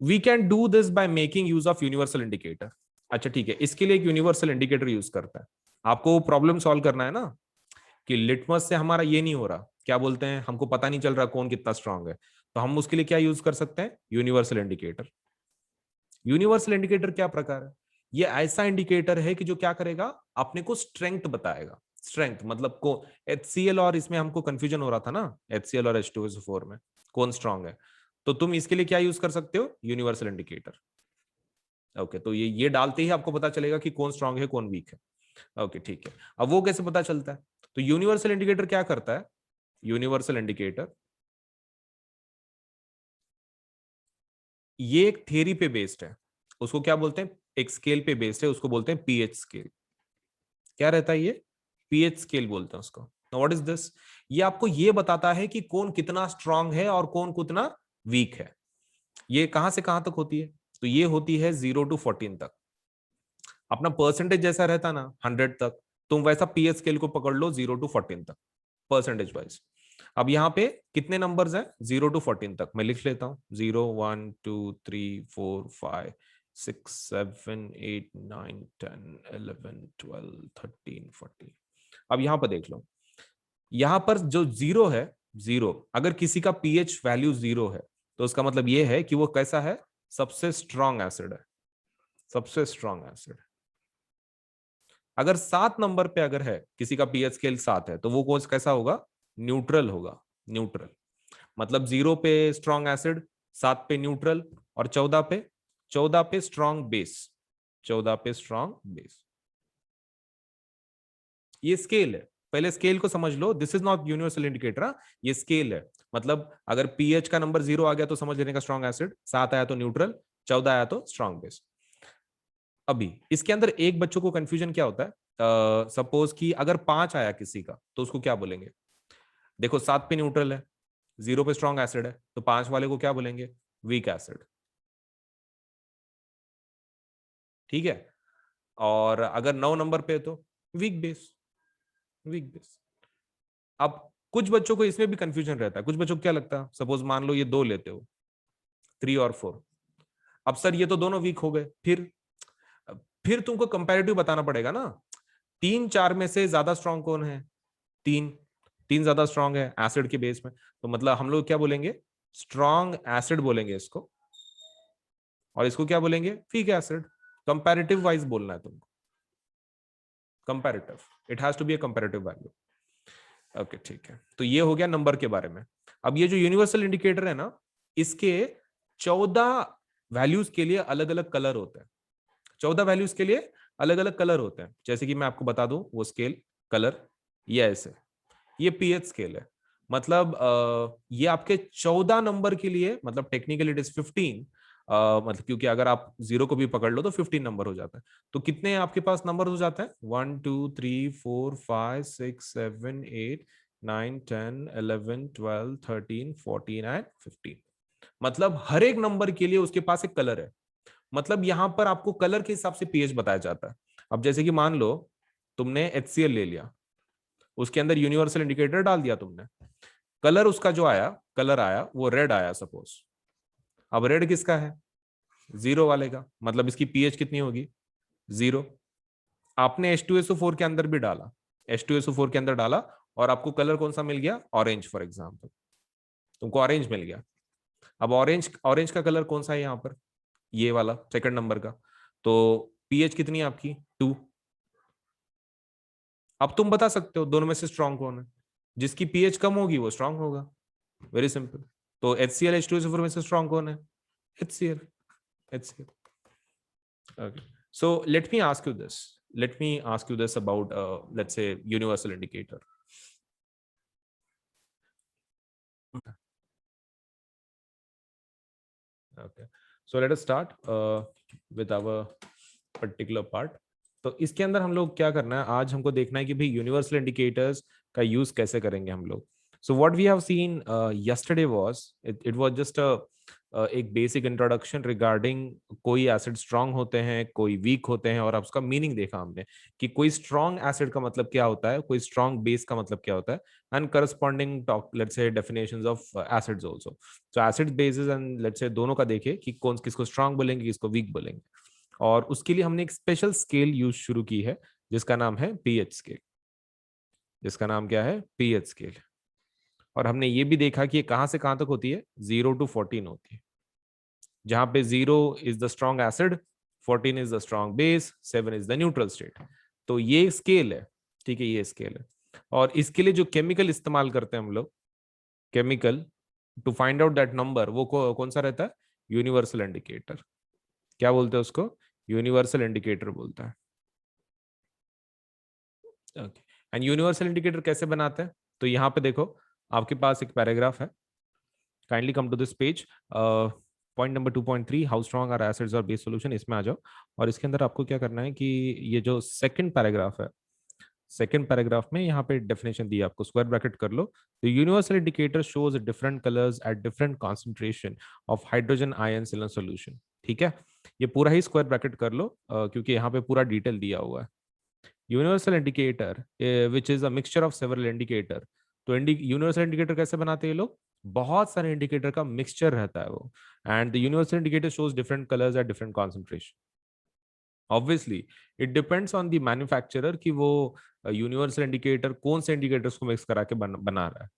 We can do this by making use of universal indicator. अच्छा ठीक है, इसके लिए एक यूनिवर्सल इंडिकेटर यूज करता है। आपको प्रॉब्लम सॉल्व करना है ना, कि लिटमस से हमारा ये नहीं हो रहा, क्या बोलते हैं, हमको पता नहीं चल रहा कौन कितना स्ट्रांग है, तो हम उसके लिए क्या यूज कर सकते हैं, यूनिवर्सल इंडिकेटर। यूनिवर्सल इंडिकेटर क्या प्रकार है, ये ऐसा इंडिकेटर है कि जो क्या करेगा, अपने को स्ट्रेंथ बताएगा। स्ट्रेंथ मतलब को HCl, और इसमें हमको कंफ्यूजन हो रहा था ना, HCl और H2SO4 में कौन स्ट्रांग है, तो तुम इसके लिए क्या यूज कर सकते हो, यूनिवर्सल इंडिकेटर। ओके, तो ये डालते ही आपको पता चलेगा कि कौन स्ट्रांग है कौन वीक है। ओके ठीक है, अब वो कैसे पता चलता है, तो यूनिवर्सल इंडिकेटर क्या करता है, यूनिवर्सल इंडिकेटर ये एक थ्योरी पे बेस्ड है, उसको क्या बोलते हैं, एक स्केल पे बेस्ड है, उसको बोलते हैं पीएच स्केल। क्या रहता है ये, पीएच स्केल बोलते हैं उसको। व्हाट इज दिस, ये आपको ये बताता है कि कौन कितना स्ट्रांग है और कौन कितना वीक है। ये कहां से कहां तक होती है, तो ये होती है 0 to 14 तक। अपना परसेंटेज जैसा रहता ना 100 तक, तुम वैसा पीएच स्केल को पकड़ लो 0 to 14 तक, परसेंटेज वाइज। अब यहाँ पे कितने नंबर्स हैं, 0 to 14 तक, मैं लिख लेता हूँ, 0, 1, 2, 3, 4, 5, 6, 7, 8, 9, 10, 11, 12, 13, 14। अब यहाँ पर देख लो, यहाँ पर जो जीरो है, जीरो, अगर किसी का पीएच वैल्यू 0 है, तो उसका मतलब ये है कि वो कैसा है, सबसे स्ट्रॉन्ग एसिड है, सबसे स्ट्रॉन्ग एसिड। अगर 7 नंबर पे अगर है किसी का पीएच स्केल 7 है, तो वो कौन कैसा होगा, न्यूट्रल होगा, न्यूट्रल। मतलब 0 पे स्ट्रॉन्ग एसिड, 7 पे न्यूट्रल, और 14 पे स्ट्रॉन्ग बेस, 14 पे स्ट्रॉन्ग बेस। ये स्केल है, पहले स्केल को समझ लो, this is not universal indicator, ये स्केल है। मतलब अगर पीएच का नंबर 0 आ गया तो समझ लेने का स्ट्रॉन्ग एसिड, 7 आया तो न्यूट्रल, 14 आया तो स्ट्रॉन्ग बेस। अभी इसके अंदर एक बच्चों को कंफ्यूजन क्या होता है, सपोज कि अगर 5 आया किसी का, तो उसको क्या बोलेंगे, देखो 7 पे न्यूट्रल है, 0 पे स्ट्रॉन्ग एसिड है, तो 5 वाले को क्या बोलेंगे? Weak acid. ठीक है। और अगर 9 नंबर पे है तो वीक बेस। Weak base. अब कुछ बच्चों को इसमें भी कंफ्यूजन रहता है, कुछ बच्चों को क्या लगता है, सपोज मान लो ये 2 लेते हो, 3 और 4। अब सर ये तो दोनों वीक हो गए, फिर तुमको कंपैरेटिव बताना पड़ेगा ना। 3 4 में से ज्यादा स्ट्रांग कौन है? 3। 3 ज्यादा स्ट्रांग है एसिड के बेस में, तो मतलब हम लोग क्या बोलेंगे? स्ट्रांग एसिड बोलेंगे इसको, और इसको क्या बोलेंगे? Weak acid. कंपैरेटिव वाइज बोलना है तुमको, comparative, it has to be a comparative value. Okay ठीक है, तो ये हो गया नंबर के बारे में। अब ये जो यूनिवर्सल इंडिकेटर है ना, इसके 14 वैल्यूज के लिए अलग अलग कलर होते हैं। 14 वैल्यूज के लिए अलग अलग कलर होते हैं, जैसे कि मैं आपको बता दूं वो स्केल कलर, ये ऐसे, ये पीएच स्केल है। मतलब ये आपके 14 नंबर के लिए, मतलब टेक्निकली इट इज 15, मतलब क्योंकि अगर आप 0 को भी पकड़ लो तो 15 नंबर हो जाता है। तो कितने आपके पास नंबर हो जाते हैं? 1 2 3 4 5 6 7 8 9 10 11 12 13 14 एंड 15। मतलब हर एक नंबर के लिए उसके पास एक कलर है। मतलब यहां पर आपको कलर के हिसाब से पीएच बताया जाता है। अब जैसे कि मान लो तुमने HCl ले लिया, उसके अंदर यूनिवर्सल इंडिकेटर डाल दिया तुमने, कलर उसका जो आया, कलर आया वो रेड आया सपोज। अब रेड किसका है? 0 वाले का, मतलब इसकी पीएच कितनी होगी? 0। आपने H2SO4 के अंदर भी डाला, H2SO4 के अंदर डाला, और आपको कलर कौन सा मिल गया? ऑरेंज फॉर एग्जाम्पल, तुमको ऑरेंज मिल गया। अब ऑरेंज, ऑरेंज का कलर कौन सा है यहाँ पर? ये वाला सेकंड नंबर का। तो पीएच कितनी है आपकी? 2। अब तुम बता सकते हो दोनों में से स्ट्रांग कौन है? जिसकी पीएच कम होगी वो स्ट्रांग होगा, वेरी सिंपल। तो HCl H2SO4 में से स्ट्रांग कौन है? HCl। HCl। Okay. So let me ask you this. Let me ask you this about, let's say, universal indicator. Okay. So let us start with our particular part. तो इसके अंदर हम लोग क्या करना है, आज हमको देखना है कि भाई यूनिवर्सल इंडिकेटर्स का यूज कैसे करेंगे हम लोग। So what we have seen yesterday was, it was just एक बेसिक इंट्रोडक्शन रिगार्डिंग कोई एसिड स्ट्रांग होते हैं, कोई वीक होते हैं, और अब उसका मीनिंग देखा हमने कि कोई स्ट्रांग एसिड का मतलब क्या होता है, कोई स्ट्रांग बेस का मतलब क्या होता है, and corresponding talk let's say definitions of acids also. So acid basis and let's say दोनों का देखे कि कौन किसको स्ट्रांग बोलेंगे, किसको वीक बोलेंगे। और उसके लिए हमने एक स्पेशल स्केल यूज शुरू की है जिसका नाम है पीएच स्केल। जिसका नाम क्या है? PH scale. और हमने ये भी देखा कि ये कहां से कहां तक होती है? 0 to 14 होती है, जहां पे 0 is the strong acid, 14 is the strong base, 7 is the neutral state. तो ये स्केल है, ठीक है, ये स्केल है। और इसके लिए जो केमिकल इस्तेमाल करते हैं हम लोग, chemical to find out that number, वो कौन सा रहता है? Universal indicator. क्या बोलते हैं उसको? यूनिवर्सल इंडिकेटर बोलता है। ओके। एंड यूनिवर्सल इंडिकेटर कैसे बनाते हैं? तो यहाँ पे देखो, आपके पास एक पैराग्राफ है, kindly come to this page, point number 2.3, how strong are acids और बेस सॉल्यूशन, इसमें आ जाओ। और इसके अंदर आपको क्या करना है कि ये जो सेकंड पैराग्राफ है, सेकंड पैराग्राफ में यहाँ पे डेफिनेशन दी है, आपको स्क्वायर ब्रैकेट कर लो। तो universal indicator shows different colours at different concentration of hydrogen ions in a solution. ठीक है, ये पूरा ही स्क्वायर ब्रैकेट कर लो, क्योंकि यहाँ पे पूरा डिटेल दिया हुआ है। Universal indicator which is a mixture of several indicator. तो यूनिवर्सल इंडिकेटर कैसे बनाते हैं ये लोग? बहुत सारे इंडिकेटर का मिक्सचर रहता है वो, and the universal indicator shows different colours at different concentration. Obviously it depends on the manufacturer कि वो यूनिवर्सल इंडिकेटर कौन से इंडिकेटर्स को मिक्स करा के बना रहा है।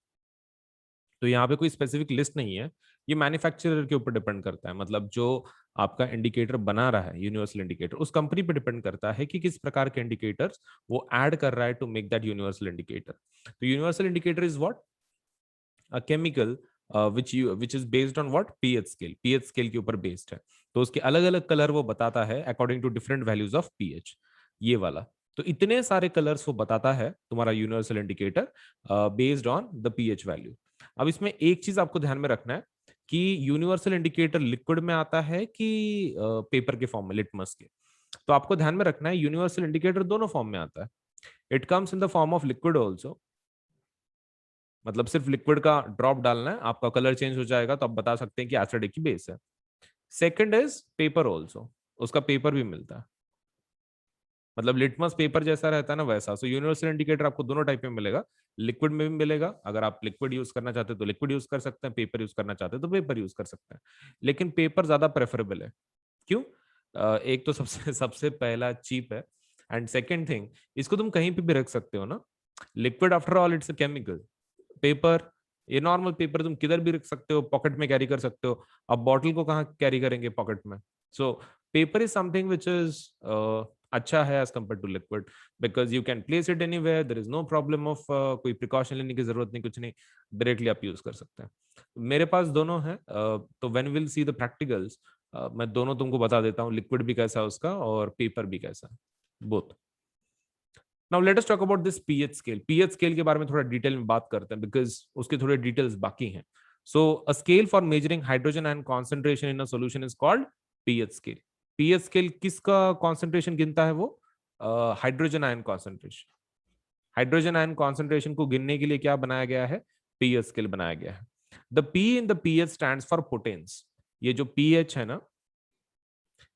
तो यहाँ पे कोई स्पेसिफिक लिस्ट नहीं है, ये मैन्युफैक्चरर के ऊपर डिपेंड करता है। मतलब जो आपका इंडिकेटर बना रहा है यूनिवर्सल इंडिकेटर, उस कंपनी पे डिपेंड करता है कि किस प्रकार के इंडिकेटर्स वो ऐड कर रहा है to make that universal indicator. तो universal indicator is what? A chemical which is based on what? pH scale, pH scale के ऊपर बेस्ड है। तो उसके अलग अलग कलर वो बताता है according to different values of pH, ये वाला। तो इतने सारे कलर्स वो बताता है तुम्हारा universal indicator based on the pH value. अब इसमें एक चीज आपको ध्यान में रखना है कि यूनिवर्सल इंडिकेटर लिक्विड में आता है कि पेपर के फॉर्म में, लिटमस के। तो आपको ध्यान में रखना है यूनिवर्सल इंडिकेटर दोनों फॉर्म में आता है। It comes in the form of liquid also, मतलब सिर्फ लिक्विड का ड्रॉप डालना है, आपका कलर चेंज हो जाएगा, तो आप बता सकते हैं कि एसिड एक ही बेस है। सेकंड इज पेपर ऑल्सो, उसका पेपर भी मिलता है, मतलब लिटमस पेपर जैसा रहता है ना वैसा। सो यूनिवर्सल इंडिकेटर आपको दोनों टाइप में मिलेगा, लिक्विड में भी मिलेगा, अगर आप लिक्विड यूज करना चाहते हैं तो लिक्विड यूज कर सकते हैं, पेपर यूज करना चाहते हैं तो पेपर यूज कर सकते हैं, लेकिन पेपर ज्यादा प्रेफरेबल है। क्यों? एक तो सबसे सबसे पहला चीप है, एंड सेकेंड थिंग, इसको तुम कहीं पे भी रख सकते हो ना, liquid after all it's a chemical. Paper, ये नॉर्मल पेपर तुम किधर भी रख सकते हो, पॉकेट में कैरी कर सकते हो, अब बॉटल को कहाँ कैरी करेंगे पॉकेट में। So paper is something which is अच्छा है as compare to liquid, because you can place it anywhere, there is no problem of कोई प्रिकॉशन लेने की जरूरत नहीं, कुछ नहीं, डायरेक्टली आप यूज कर सकते हैं। मेरे पास दोनों है, तो when will see the practicals मैं दोनों तुमको बता देता हूँ, लिक्विड भी कैसा है उसका और पेपर भी कैसा है, both. Now let us talk about this pH scale. PH scale के बारे में थोड़ा डिटेल में बात करते हैं, बिकॉज उसके थोड़े डिटेल्स बाकी हैं। So a scale for measuring hydrogen ion concentration in a solution is called pH scale. PH scale किसका कॉन्सेंट्रेशन गिनता है? वो hydrogen ion concentration. Hydrogen ion concentration को गिनने के लिए क्या बनाया गया है? पीएच स्केल बनाया गया है। The P in the pH stands for potence. ये जो पीएच है ना,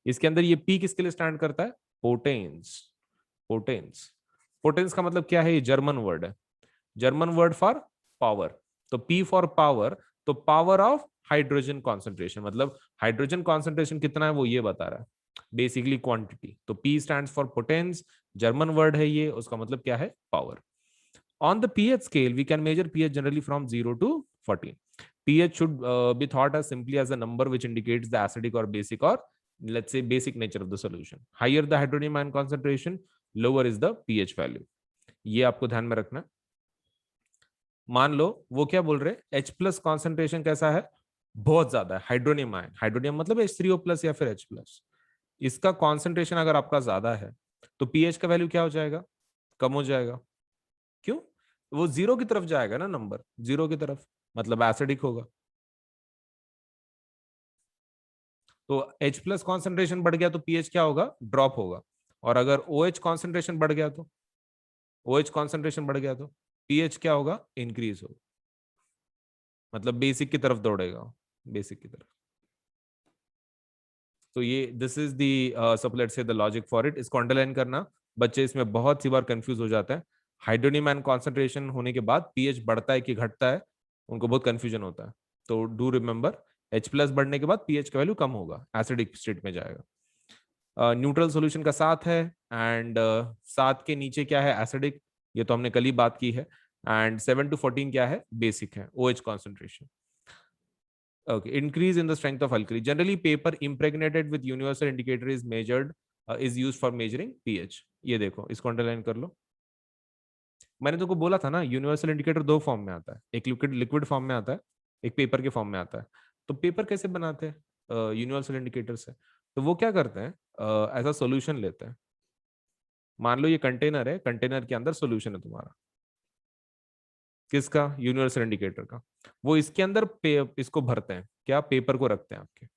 इसके अंदर ये पी किसके लिए स्टैंड करता है? पोटेंस। पोटेंस, पोटेंस का मतलब क्या है? ये जर्मन वर्ड है, जर्मन वर्ड फॉर पावर। तो पी फॉर पावर, तो पावर ऑफ हाइड्रोजन कॉन्सेंट्रेशन, मतलब हाइड्रोजन कॉन्सेंट्रेशन कितना है वो ये बता रहा है, बेसिकली क्वांटिटी। तो P stands for potence, German word है ये, उसका मतलब क्या है? Power. On the pH scale, we can measure pH generally from 0 to 14. pH should be thought as simply as a number which indicates the acidic or basic, or let's say basic nature of the solution. Higher the hydronium ion concentration, lower is the pH value. ये आपको ध्यान में रखना। मान लो वो क्या बोल रहे, H प्लस कॉन्सेंट्रेशन कैसा है? बहुत ज्यादा है हाइड्रोनियम आयन, हाइड्रोनियम मतलब H3O प्लस या फिर H प्लस, इसका कॉन्सेंट्रेशन अगर आपका ज्यादा है तो पीएच का वैल्यू क्या हो जाएगा? कम हो जाएगा। क्यों? वो जीरो की तरफ जाएगा ना, नंबर जीरो की तरफ, मतलब एसिडिक होगा। तो H प्लस कॉन्सेंट्रेशन बढ़ गया तो पीएच क्या होगा? ड्रॉप होगा। और अगर OH कॉन्सेंट्रेशन बढ़ गया तो, OH कॉन्सेंट्रेशन बढ़ गया तो पीएच क्या होगा? इंक्रीज होगा, मतलब बेसिक की तरफ दौड़ेगा, बेसिक की तरफ। तो ये दिस इज दी सब let's say the logic for it. इसको अंडरलाइन करना, बच्चे इसमें बहुत सी बार कंफ्यूज हो जाते हैं। हाइड्रोनियम आयन कॉन्सेंट्रेशन होने के बाद पीएच बढ़ता है कि घटता है, उनको बहुत कंफ्यूजन होता है। तो डू रिमेंबर, H प्लस बढ़ने के बाद पीएच का वैल्यू कम होगा, एसिडिक स्टेट में जाएगा। न्यूट्रल सॉल्यूशन का 7 है, एंड 7 के नीचे क्या है? एसिडिक, ये तो हमने कल ही बात की है। एंड 7 to 14 क्या है? बेसिक है, OH concentration. Okay, increase in the strength of alkali. Generally, paper impregnated with universal indicator is measured, is used for measuring pH. ये देखो, इसको अंडरलाइन कर लो। मैंने तुमको बोला था ना, यूनिवर्सल इंडिकेटर दो फॉर्म में आता है, एक लिक्विड लिक्विड फॉर्म में आता है, एक पेपर के फॉर्म में आता है। तो पेपर कैसे बनाते हैं? यूनिवर्सल इंडिकेटर से। तो वो क्या करते हैं, ऐसा सोल्यूशन लेते हैं। मान लो ये कंटेनर है, कंटेनर के अंदर सोल्यूशन है तुम्हारा, किसका? यूनिवर्सल इंडिकेटर का। वो इसके अंदर इसको भरते हैं, क्या? पेपर को रखते हैं आपके,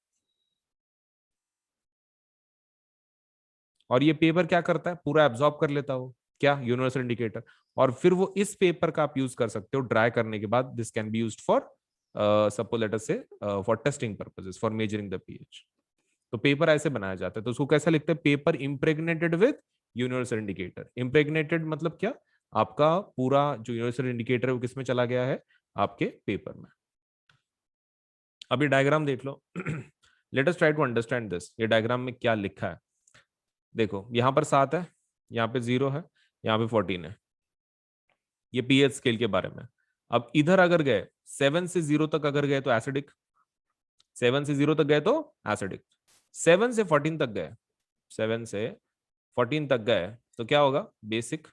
और ये पेपर क्या करता है? पूरा एब्जॉर्ब कर लेता हो, क्या? Universal indicator. और फिर वो इस पेपर का आप यूज कर सकते हो ड्राई करने के बाद, this can be used for suppose let us say for testing purposes, for measuring the pH. तो पेपर ऐसे बनाया जाता है। तो उसको कैसा लिखते हैं? Paper impregnated with universal indicator. Impregnated मतलब क्या? आपका पूरा जो यूनिवर्सल इंडिकेटर है वो किसमें चला गया है? आपके पेपर में। अभी डायग्राम देख लो। Let us try to understand this. ये डायग्राम में क्या लिखा है देखो, यहाँ पर 7 है, यहाँ पे 0 है, यहाँ पे 14 है। ये पीएच स्केल के बारे में। अब इधर अगर गए 7 से 0 तक अगर गए तो एसिडिक, 7 से 0 तक गए तो एसिडिक, 7 से 14 तक गए, 7 से 14 तक गए तो क्या होगा? बेसिक।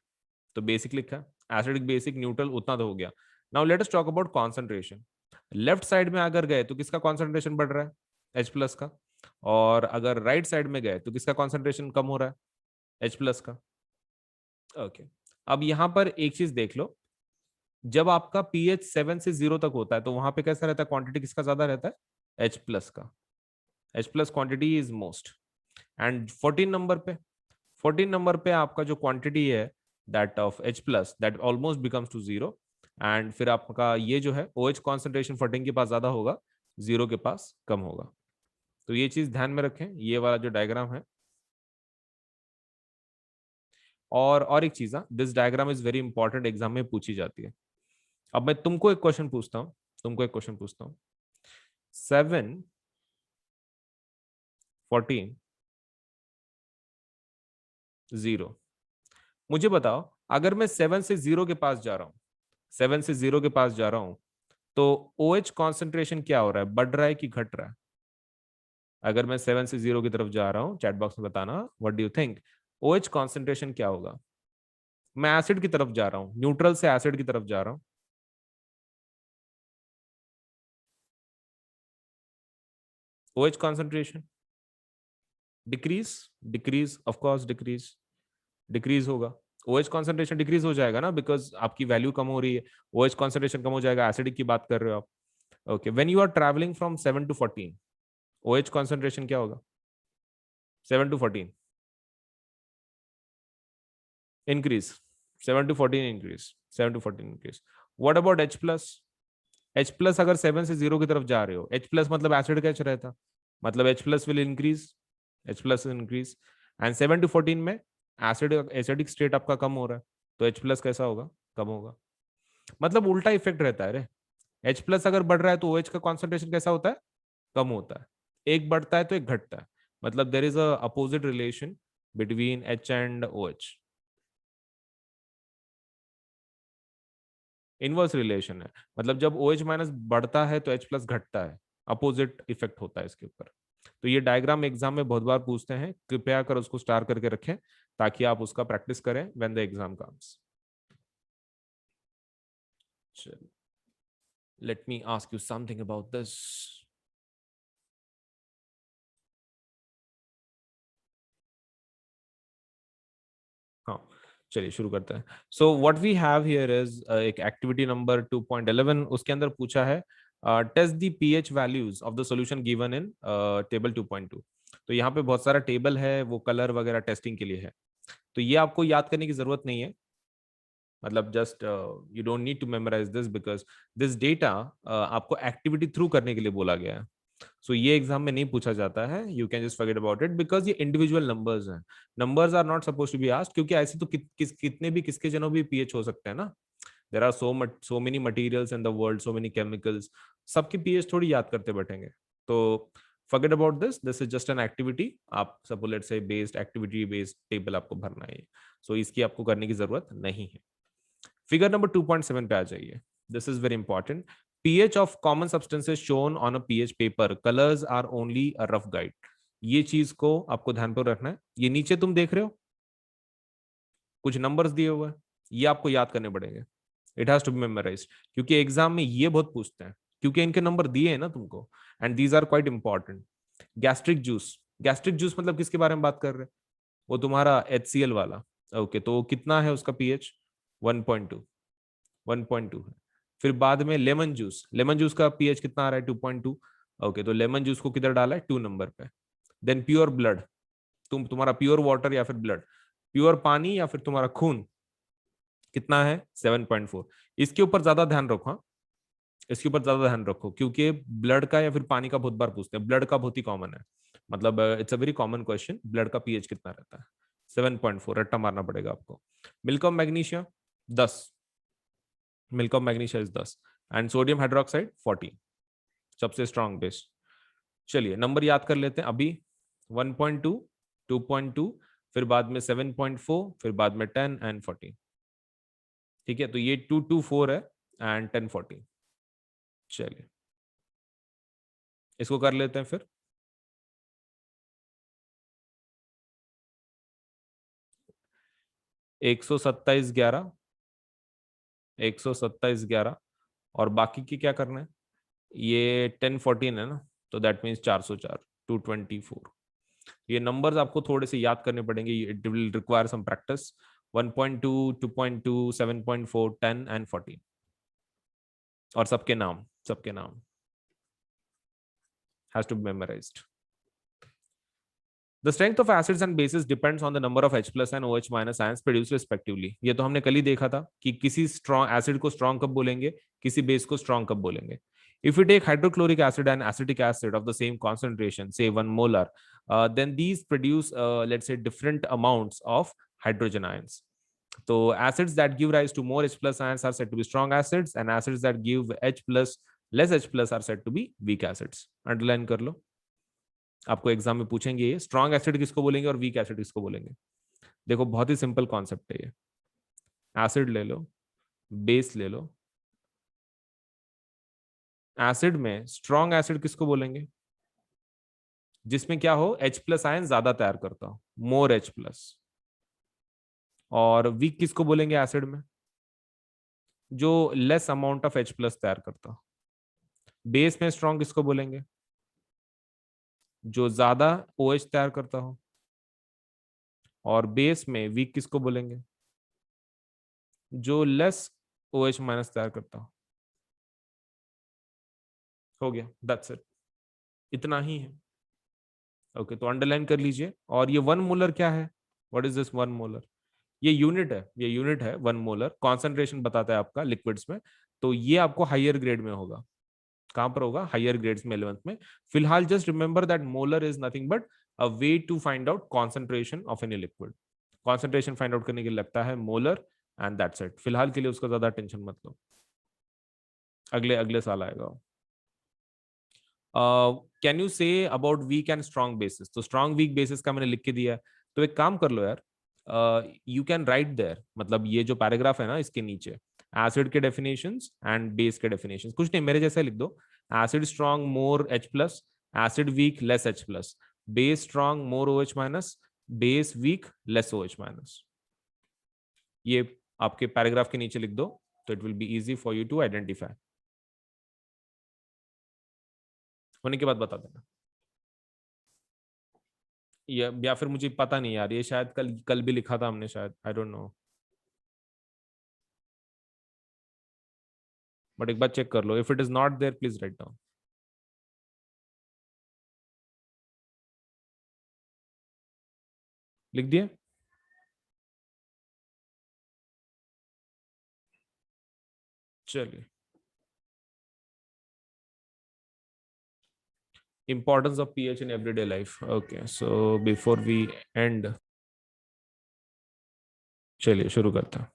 तो बेसिक लिखा है, एसिडिक बेसिक न्यूट्रल उतना तो हो गया। Now let us talk about concentration. Left side में अगर गए तो किसका कॉन्सेंट्रेशन बढ़ रहा है? H प्लस का। और अगर राइट साइड में गए तो किसका कॉन्सेंट्रेशन कम हो रहा है? H प्लस का। ओके, अब यहां पर एक चीज देख लो, जब आपका पीएच 7 से 0 तक होता है तो वहां पे कैसा रहता है? क्वांटिटी किसका ज्यादा रहता है? H प्लस का। H plus quantity is most. And 14 number पे, 14 नंबर पे आपका जो क्वांटिटी है that of H plus, that almost becomes to 0, and फिर आपका ये जो है OH कॉन्सेंट्रेशन 14 के पास ज्यादा होगा, 0 के पास कम होगा। तो ये चीज ध्यान में रखें, ये वाला जो डायग्राम है। और एक चीज, this diagram is very important, exam में पूछी जाती है। अब मैं तुमको एक क्वेश्चन पूछता हूँ, 7, 14, 0। मुझे बताओ, अगर मैं 7 से 0 के पास जा रहा हूँ, 7 से 0 के पास जा रहा हूँ, तो OH कॉन्सेंट्रेशन क्या हो रहा है, बढ़ रहा है कि घट रहा है? अगर मैं 7 से 0 की तरफ जा रहा हूँ, चैट बॉक्स में बताना, what do you think, OH concentration क्या होगा? मैं एसिड की तरफ जा रहा हूँ, न्यूट्रल से एसिड की तरफ जा रहा हूँ। OH concentration decrease, decrease of course, decrease होगा। OH कॉन्सेंट्रेशन डिक्रीज हो जाएगा ना, बिकॉज आपकी वैल्यू कम हो रही है, OH कॉन्सेंट्रेशन कम हो जाएगा, एसिडिक की बात कर रहे हो आप। Okay, when you are travelling from 7 to 14, OH concentration क्या होगा? 7 to 14 increase, 7 to 14 increase, 7 to 14 increase. What about H plus? H plus अगर 7 से 0 की तरफ जा रहे हो, H प्लस मतलब एसिड का H रहता, मतलब H plus will increase, H plus increase. And 7 to 14 में एसिड, एसिडिक स्टेट आपका कम हो रहा है, तो H प्लस कैसा होगा? कम होगा। मतलब उल्टा इफेक्ट रहता है रे। H प्लस अगर बढ़ रहा है तो OH का कॉन्सेंट्रेशन कैसा होता है? कम होता है। एक बढ़ता है तो एक घटता है, मतलब there is a opposite relation between H and OH। Inverse relation है, मतलब जब OH माइनस बढ़ता है तो H प्लस घटता है, अपोजिट इफेक्ट होता है इसके ऊपर। तो ये डायग्राम एग्जाम में बहुत बार पूछते हैं, कृपया कर उसको स्टार करके रखें ताकि आप उसका प्रैक्टिस करें when the exam comes. Let me ask you something about this. हाँ, चलिए शुरू करते हैं। So what we have here is एक एक्टिविटी नंबर 2.11, उसके अंदर पूछा है test the pH values of the solution given in table 2.2। तो यहाँ पे बहुत सारा टेबल है, वो कलर वगैरह टेस्टिंग के लिए है, तो ये आपको याद करने की जरूरत नहीं है, मतलब just you don't need to memorise this because this data आपको एक्टिविटी थ्रू करने के लिए बोला गया है। सो ये एग्जाम में नहीं पूछा जाता है, you can just forget about it, because ये इंडिविजुअल नंबर्स हैं। Numbers are not suppose to be asked, क्योंकि ऐसे तो कितने भी किसके जनों भी पीएच हो सकते हैं ना। There are so many materials in the world, so many chemicals, सबकी पीएच थोड़ी याद करते बैठेंगे। तो forget about this is just an activity. आप suppose let's say based activity based table आपको भरना है, सो इसकी आपको करने की जरूरत नहीं है। फिगर नंबर 2.7 पे आ जाइए। This is very important. pH of common substances shown on a pH paper. Colors are only a rough guide. ये चीज को आपको ध्यान पर रखना है। ये नीचे तुम देख रहे हो कुछ नंबर्स दिए हुए हैं, ये आपको याद करने पड़ेंगे। It has to be memorised, क्योंकि एग्जाम में ये बहुत पूछते हैं, क्योंकि इनके नंबर दिए हैं ना तुमको, and these are quite important. Gastric juice, gastric juice मतलब किसके बारे में बात कर रहे हैं? वो तुम्हारा HCl वाला। ओके, तो कितना है उसका pH? 1.2, 1.2 है। फिर बाद में लेमन जूस, लेमन जूस का पीएच कितना आ रहा है? 2.2। ओके, तो लेमन जूस को किधर डाला है? 2 नंबर पे। देन प्योर ब्लड, तुम्हारा प्योर वाटर या फिर ब्लड, प्योर पानी या फिर तुम्हारा खून, कितना है? 7.4। इसके ऊपर ज्यादा ध्यान रखो, हाँ, इसके ऊपर ज्यादा ध्यान रखो, क्योंकि ब्लड का या फिर पानी का बहुत बार पूछते हैं। ब्लड का बहुत ही कॉमन है, मतलब it's a very common question, blood का पीएच कितना रहता है? 7.4, रट्टा मारना पड़ेगा आपको। Milk of magnesia 10, milk of magnesia is 10, and sodium hydroxide 14, सबसे स्ट्रॉन्ग बेस। चलिए नंबर याद कर लेते हैं अभी। 1.2, 2.2, फिर बाद में 7.4, फिर बाद में 10 एंड 14। ठीक है, तो ये 224 है एंड 10 14। चलिए इसको कर लेते हैं फिर। 127 11, 127 11, और बाकी की क्या करना है? ये 10 14 है ना, तो दैट मीन्स 404, 224। ये नंबर्स आपको थोड़े से याद करने पड़ेंगे, it will require some practice. 1.2, 2.2, 7.4, 10 and 14, और सबके नाम, सबके नाम has to be memorised. The strength of acids and bases depends on the number of H plus and OH minus ions produce respectively. ये तो हमने कल ही देखा था कि किसी स्ट्रॉन्ग एसिड को स्ट्रॉन्ग कब बोलेंगे, किसी बेस को स्ट्रॉन्ग कब बोलेंगे। If we take hydrochloric acid and acetic acid of the same concentration, say 1 molar, then these produce, let's say, different amounts of hydrogen ions. So acids that give rise to more H plus ions are said to be strong acids, and acids that give H plus less H plus are said to be weak acids. Underline कर लो, आपको exam में पूछेंगे ये strong acid किसको बोलेंगे और weak acid किसको बोलेंगे। देखो बहुत ही सिंपल कॉन्सेप्ट है ये। एसिड ले लो, बेस ले लो। एसिड में स्ट्रॉन्ग एसिड किसको बोलेंगे, जिसमें क्या हो, H प्लस आयन ज्यादा तैयार करता हो, मोर H प्लस। और वीक किसको बोलेंगे एसिड में, जो less amount of H plus तैयार करता हो। बेस में स्ट्रॉन्ग किसको बोलेंगे, जो ज्यादा OH तैयार करता हो। और बेस में वीक किसको बोलेंगे, जो लेस OH माइनस तैयार करता हो। हो गया, दैट्स इट, इतना ही है। ओके, तो अंडरलाइन कर लीजिए। और ये 1 मोलर क्या है, व्हाट इज दिस 1 मोलर, ये यूनिट है, ये यूनिट है 1 मोलर, कॉन्सेंट्रेशन बताता है आपका लिक्विड्स में। तो ये आपको हायर ग्रेड में होगा, कहां पर होगा, हायर ग्रेड्स में 11th में। फिलहाल just remember that molar is nothing but a way to find out concentration of any liquid. Concentration find out करने के लिए लगता है मोलर, एंड दैट्स इट। फिलहाल के लिए उसका ज्यादा टेंशन मत लो, अगले अगले साल आएगा। Can you say about weak and strong bases, तो स्ट्रॉन्ग वीक बेसिस का मैंने लिख के दिया है। तो एक काम कर लो यार, यू कैन राइट देयर, मतलब ये जो पैराग्राफ है ना इसके नीचे एसिड के डेफिनेशंस एंड बेस के डेफिनेशंस, कुछ नहीं मेरे जैसे लिख दो। Acid strong more H plus, acid weak less H plus, base strong more OH minus, base weak less OH minus. ये आपके पैराग्राफ के नीचे लिख दो, तो it will be easy for you to identify. होने के बाद बता देना, या फिर मुझे पता नहीं यार, ये शायद कल कल भी लिखा था हमने शायद, आई डोंट नो, बट एक बार चेक कर लो। If it is not there please write down. लिख दिए, चलिए। Importance of pH in everyday life. Okay, so before we end, चलिए शुरू करते हैं।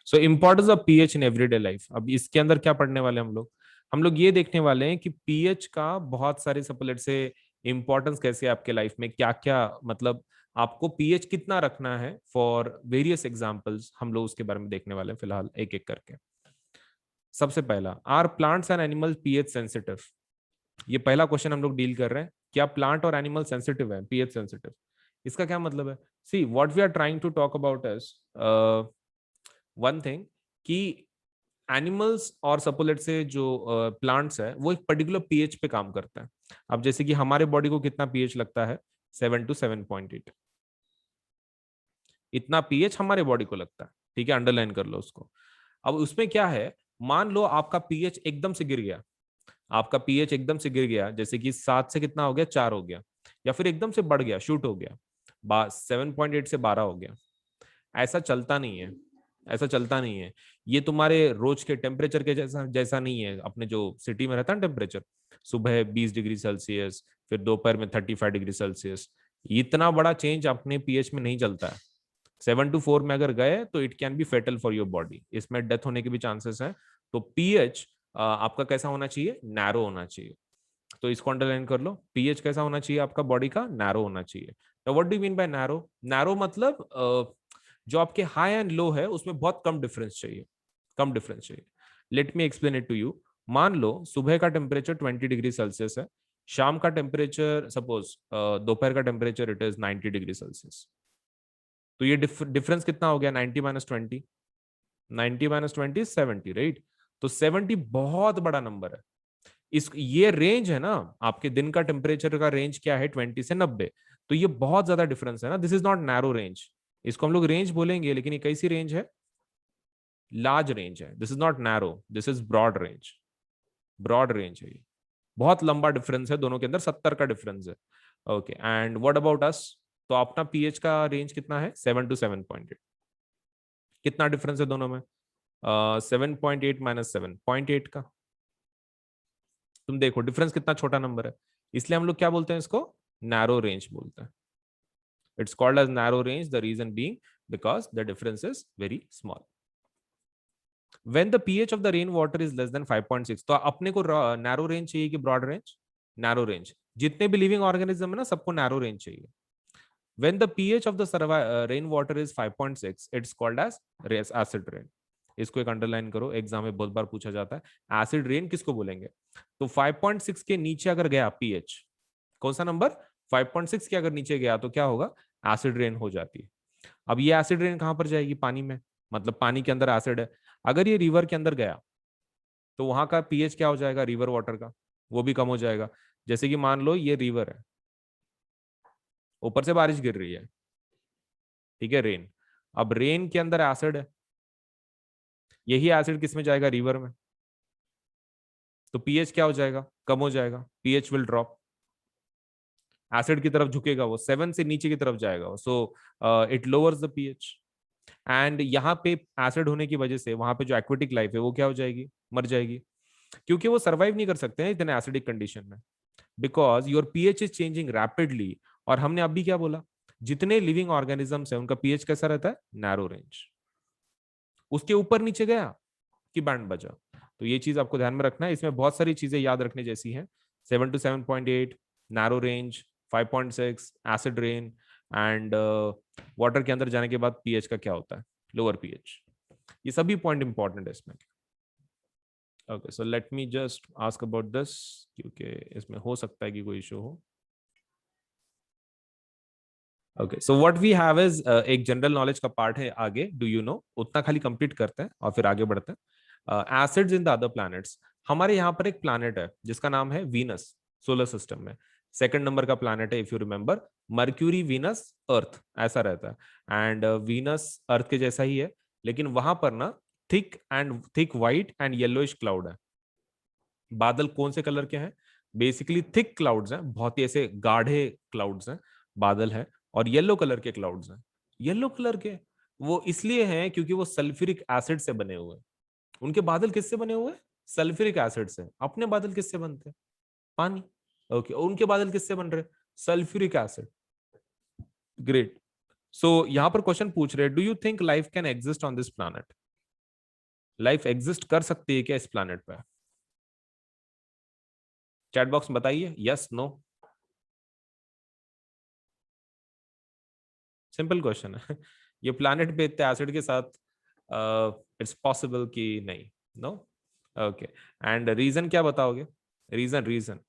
So importance of pH in everyday life. अब इसके अंदर क्या पढ़ने वाले हम लोग ये देखने वाले हैं कि पीएच का बहुत सारे सपोलेट से इंपॉर्टेंस कैसे है आपके लाइफ में, क्या क्या, मतलब आपको पीएच कितना रखना है फॉर वेरियस एग्जांपल्स, हम लोग उसके बारे में देखने वाले हैं फिलहाल एक एक करके। सबसे पहला, are plants and animals pH sensitive. ये पहला क्वेश्चन हम लोग डील कर रहे हैं, क्या प्लांट और एनिमल सेंसिटिव है, पीएच सेंसिटिव। इसका क्या मतलब है, see what we are trying to talk about is one thing, कि एनिमल्स और सपोलेट से जो प्लांट्स है वो एक पर्टिकुलर पीएच पे काम करते हैं। अब जैसे कि हमारे बॉडी को कितना पीएच लगता है, 7 to 7.8, इतना पीएच हमारे बॉडी को लगता है। ठीक है, अंडरलाइन कर लो उसको। अब उसमें क्या है, मान लो आपका पीएच एकदम से गिर गया, आपका पीएच एकदम से गिर गया, जैसे कि 7 से कितना हो गया, 4 हो गया, या फिर एकदम से बढ़ गया, शूट हो गया, 7.8 से 12 हो गया। ऐसा चलता नहीं है, ऐसा चलता नहीं है। ये तुम्हारे रोज के टेम्परेचर के जैसा जैसा नहीं है। अपने जो सिटी में रहता है टेम्परेचर, सुबह 20 डिग्री सेल्सियस, फिर दोपहर में 35 डिग्री सेल्सियस, इतना बड़ा चेंज अपने पीएच में नहीं चलता है। 7 to 4 में अगर गए तो it can be fatal for your body, इसमें डेथ होने के भी चांसेस हैं। तो पीएच आपका कैसा होना चाहिए, नैरो होना चाहिए। तो इसको अंडरलाइन कर लो, पीएच कैसा होना चाहिए आपका बॉडी का, नैरो होना चाहिए। तो what do mean by narrow, narrow मतलब जो आपके हाई एंड लो है उसमें बहुत कम डिफरेंस चाहिए, कम डिफरेंस चाहिए। Let me explain it to you. मान लो सुबह का टेम्परेचर 20 डिग्री सेल्सियस है, शाम का टेम्परेचर सपोज दोपहर का temperature it is 90 degree Celsius. तो ये डिफरेंस कितना हो गया, 90 माइनस 20, 90 माइनस 20 70, राइट। तो 70 बहुत बड़ा नंबर है। इस ये रेंज है ना, आपके दिन का टेम्परेचर का रेंज क्या है, 20 से 90। तो ये बहुत ज्यादा डिफरेंस है ना, this is not narrow range. इसको हम लोग रेंज बोलेंगे, लेकिन ये कैसी रेंज है, लार्ज रेंज है। This is not narrow, this is broad range, broad range है ये। बहुत लंबा डिफरेंस है दोनों के अंदर, 70 का डिफरेंस है। Okay, and what about us, तो अपना पीएच का रेंज कितना है 7 to 7.8। कितना डिफरेंस है दोनों में? 7.8 माइनस 7.8 का। तुम देखो डिफरेंस कितना छोटा नंबर है, इसलिए हम लोग क्या बोलते हैं इसको? नैरो रेंज बोलते हैं। It's called as narrow range, the reason being because the difference is very small. When the pH of the rainwater is less than 5.6, तो अपने को नैरो रेंज चाहिए कि ब्रॉड रेंज? Narrow range. जितने भी living organism है ना, सबको नैरो रेंज चाहिए। When the pH of the rainwater is 5.6, it's called as acid rain. इसको एक अंडरलाइन करो, एग्जाम में बहुत बार पूछा जाता है। एसिड रेन किसको बोलेंगे? तो 5.6 के नीचे अगर गया पीएच, कौन सा नंबर? 5.6 के अगर नीचे गया तो क्या होगा? एसिड रेन हो जाती है। अब ये एसिड रेन कहां पर जाएगी? पानी में, मतलब पानी के अंदर एसिड है। अगर ये रिवर के अंदर गया तो वहां का पीएच क्या हो जाएगा? रिवर वाटर का वो भी कम हो जाएगा। जैसे कि मान लो ये रिवर है, ऊपर से बारिश गिर रही है, ठीक है, रेन। अब रेन के अंदर एसिड है, यही एसिड किस में जाएगा? रिवर में। तो पीएच क्या हो जाएगा? कम हो जाएगा, पीएच विल ड्रॉप। एसिड की तरफ झुकेगा, वो 7 से नीचे की तरफ जाएगा, so it lowers the pH. And यहाँ पे एसिड होने की वजह से वहां पे जो एक्वेटिक लाइफ है वो क्या हो जाएगी? मर जाएगी, क्योंकि वो सर्वाइव नहीं कर सकते हैं इतने एसिडिक कंडीशन में, because your pH is changing rapidly. और हमने अभी क्या बोला? जितने लिविंग ऑर्गेनिजम्स है उनका पीएच कैसा रहता है? Narrow range. उसके ऊपर नीचे गया कि बैंड बजा। तो ये चीज आपको ध्यान में रखना है, इसमें बहुत सारी चीजें याद रखने जैसी हैं। 7 to 7.8, narrow range, 5.6, acid rain, and water के अंदर जाने के बाद पीएच का क्या होता है? Lower pH. ये सभी पॉइंट इंपॉर्टेंट है इसमें। Okay, so let me just ask about this, क्योंकि इसमें हो सकता है कि कोई इशू हो। Okay, so what we have is एक जनरल नॉलेज का पार्ट है आगे, डू यू नो, उतना खाली कंप्लीट करते हैं और फिर आगे बढ़ते हैं। Acids in the other planets. हमारे यहाँ पर एक प्लैनेट है जिसका नाम है वीनस, सोलर सिस्टम में। सेकंड नंबर का प्लैनेट है, if you remember, Mercury, Venus, Earth, ऐसा रहता है। एंड वीनस अर्थ के जैसा ही है, लेकिन वहां पर ना thick white and yellowish cloud है। बादल कौन से कलर के हैं? बेसिकली थिक क्लाउड्स हैं, बहुत ही ऐसे गाढ़े क्लाउड्स हैं, बादल है। और येलो कलर के क्लाउड्स हैं। येलो कलर के वो इसलिए हैं क्योंकि वो सल्फ्यूरिक एसिड से बने हुए हैं। उनके बादल किससे बने हुए हैं? सल्फ्यूरिक एसिड से। अपने बादल किससे बनते हैं? पानी। ओके, उनके बादल किससे बन रहे हैं? Sulphuric acid. ग्रेट। सो यहां पर क्वेश्चन पूछ रहे हैं, do you think life can exist on this planet? Life exist कर सकती है क्या इस प्लैनेट पे? चैट बॉक्स में बताइए, यस नो। सिंपल क्वेश्चन है। ये प्लैनेट पे इतने एसिड के साथ इट्स पॉसिबल कि नहीं? नो। ओके, एंड रीजन क्या बताओगे? रीजन, रीजन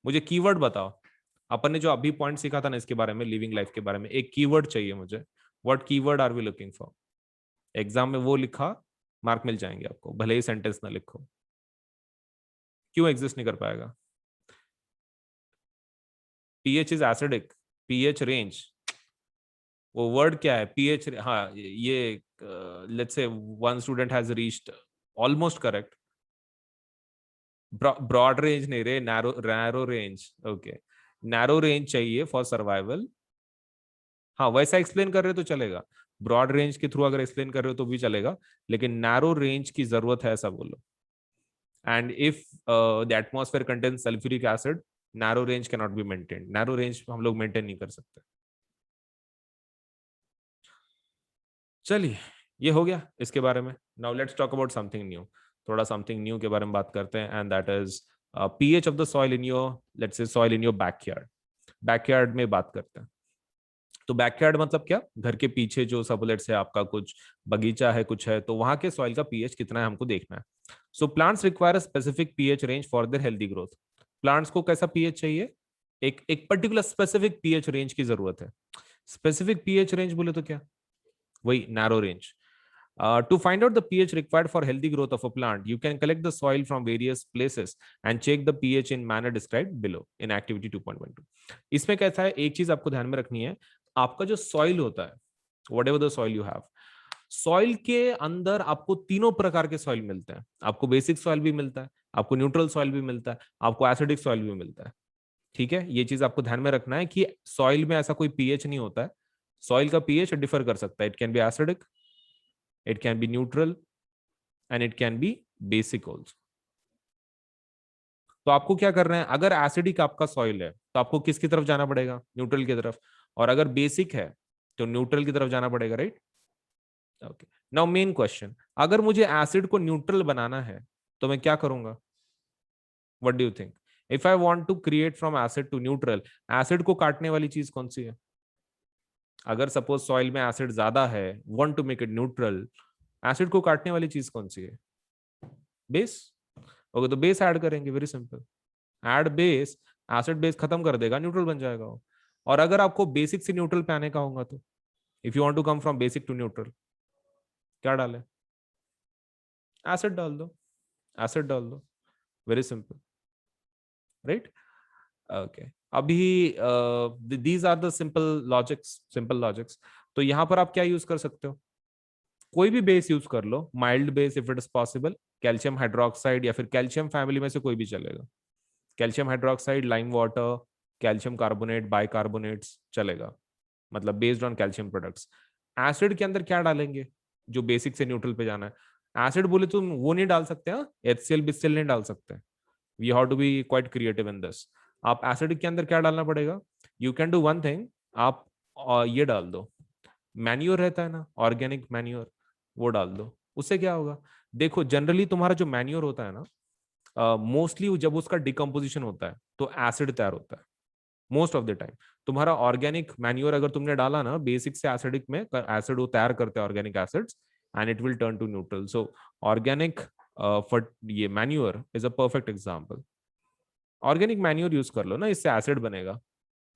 मुझे कीवर्ड बताओ। अपन ने जो अभी पॉइंट सीखा था ना इसके बारे में, लिविंग लाइफ के बारे में, एक कीवर्ड चाहिए मुझे। What keyword are we looking for? Exam में वो लिखा, मार्क मिल जाएंगे आपको, भले ही सेंटेंस ना लिखो। क्यों एग्जिस्ट नहीं कर पाएगा? PH is acidic, pH range, वो वर्ड क्या है? पीएच, हाँ ये, let's say one student has reached almost correct. Broad range नहीं रे, narrow, narrow range. Okay, narrow range चाहिए फॉर सर्वाइवल। हाँ, वैसा एक्सप्लेन कर रहे हो तो चलेगा, ब्रॉड रेंज के थ्रू अगर एक्सप्लेन कर रहे हो तो भी चलेगा, लेकिन नैरो रेंज की जरूरत है ऐसा बोलो। And if the atmosphere contain sulphuric acid, narrow range can not be maintain. Narrow range हम लोग मेंटेन नहीं कर सकते। चलिए, ये हो गया इसके बारे में। Now let's talk about something new. थोड़ा समथिंग न्यू के बारे में बात करते हैं, and that is pH of the soil in your, let's say soil in your backyard. Backyard में बात करते हैं। तो बैकयार्ड मतलब क्या? घर के पीछे जो सब, लेट्स से आपका कुछ बगीचा है, कुछ है, तो वहां के सॉइल का पीएच कितना है हमको देखना है। So plants require specific pH range for their healthy growth. Plants को कैसा पीएच चाहिए? एक पर्टिकुलर स्पेसिफिक पीएच रेंज की जरूरत है। स्पेसिफिक पीएच रेंज बोले तो क्या? वही narrow range. To find out the pH required for healthy growth of a plant, you can collect the soil from various places and check the pH in manner described below in activity 2.12. इसमें कैसा है, एक चीज आपको ध्यान में रखनी है, आपका जो सॉइल होता है, whatever the soil you have, soil के अंदर आपको तीनों प्रकार के सॉइल मिलते हैं। आपको बेसिक सॉइल भी मिलता है, आपको न्यूट्रल सॉइल भी मिलता है, आपको एसिडिक सॉइल भी मिलता है। ठीक है, ये चीज आपको ध्यान में रखना है कि सॉइल में ऐसा कोई पीएच नहीं होता है। सॉइल का पीएच डिफर कर सकता है, it can B acidic, it can B neutral and it can B basic also. तो आपको क्या करना है, अगर एसिडिक आपका सॉइल है तो आपको किसकी तरफ जाना पड़ेगा, न्यूट्रल की तरफ, और अगर बेसिक है तो न्यूट्रल की तरफ जाना पड़ेगा, right. Okay, now main question, अगर मुझे एसिड को न्यूट्रल बनाना है तो मैं क्या करूंगा, what do you think? If I want to create from acid to neutral, acid को काटने वाली चीज कौन सी है? अगर सपोज सॉइल में एसिड ज्यादा है, want to make it neutral, acid को काटने वाली चीज कौन सी है? बेस। ओके, तो बेस ऐड करेंगे, very simple, add base, acid base खत्म कर देगा, न्यूट्रल बन जाएगा वो। और अगर आपको बेसिक से न्यूट्रल पे आने का होगा तो, if you want to come from basic to neutral, क्या डालें? एसिड डाल दो, एसिड डाल दो, वेरी सिंपल, राइट। ओके, अभी these are the simple logics. तो यहां पर आप क्या यूज कर सकते हो, कोई भी बेस यूज कर लो, mild base if it is possible, calcium hydroxide या फिर कैल्शियम फैमिली में से कोई भी चलेगा, calcium hydroxide, lime water, calcium carbonate, bicarbonates चलेगा, मतलब based on calcium products. Acid के अंदर क्या डालेंगे जो बेसिक से न्यूट्रल पे जाना है? एसिड बोले तो वो नहीं डाल सकते, हाँ, HCl BCl नहीं डाल सकते, we have to be quite creative in this. आप एसिड के अंदर क्या डालना पड़ेगा, you can do one thing, आप ये डाल दो, मैन्योर रहता है ना, ऑर्गेनिक मैन्योर, वो डाल दो। उससे क्या होगा, देखो जनरली तुम्हारा जो मैन्योर होता है ना, मोस्टली जब उसका डिकम्पोजिशन होता है तो एसिड तैयार होता है, मोस्ट ऑफ द टाइम। तुम्हारा ऑर्गेनिक मैन्योर अगर तुमने डाला ना बेसिक से एसिडिक में, एसिड वो तैयार करते हैं organic acids, and it will turn to neutral. So organic ये manure is a perfect example. Organic manure use कर लो ना, इससे एसिड बनेगा,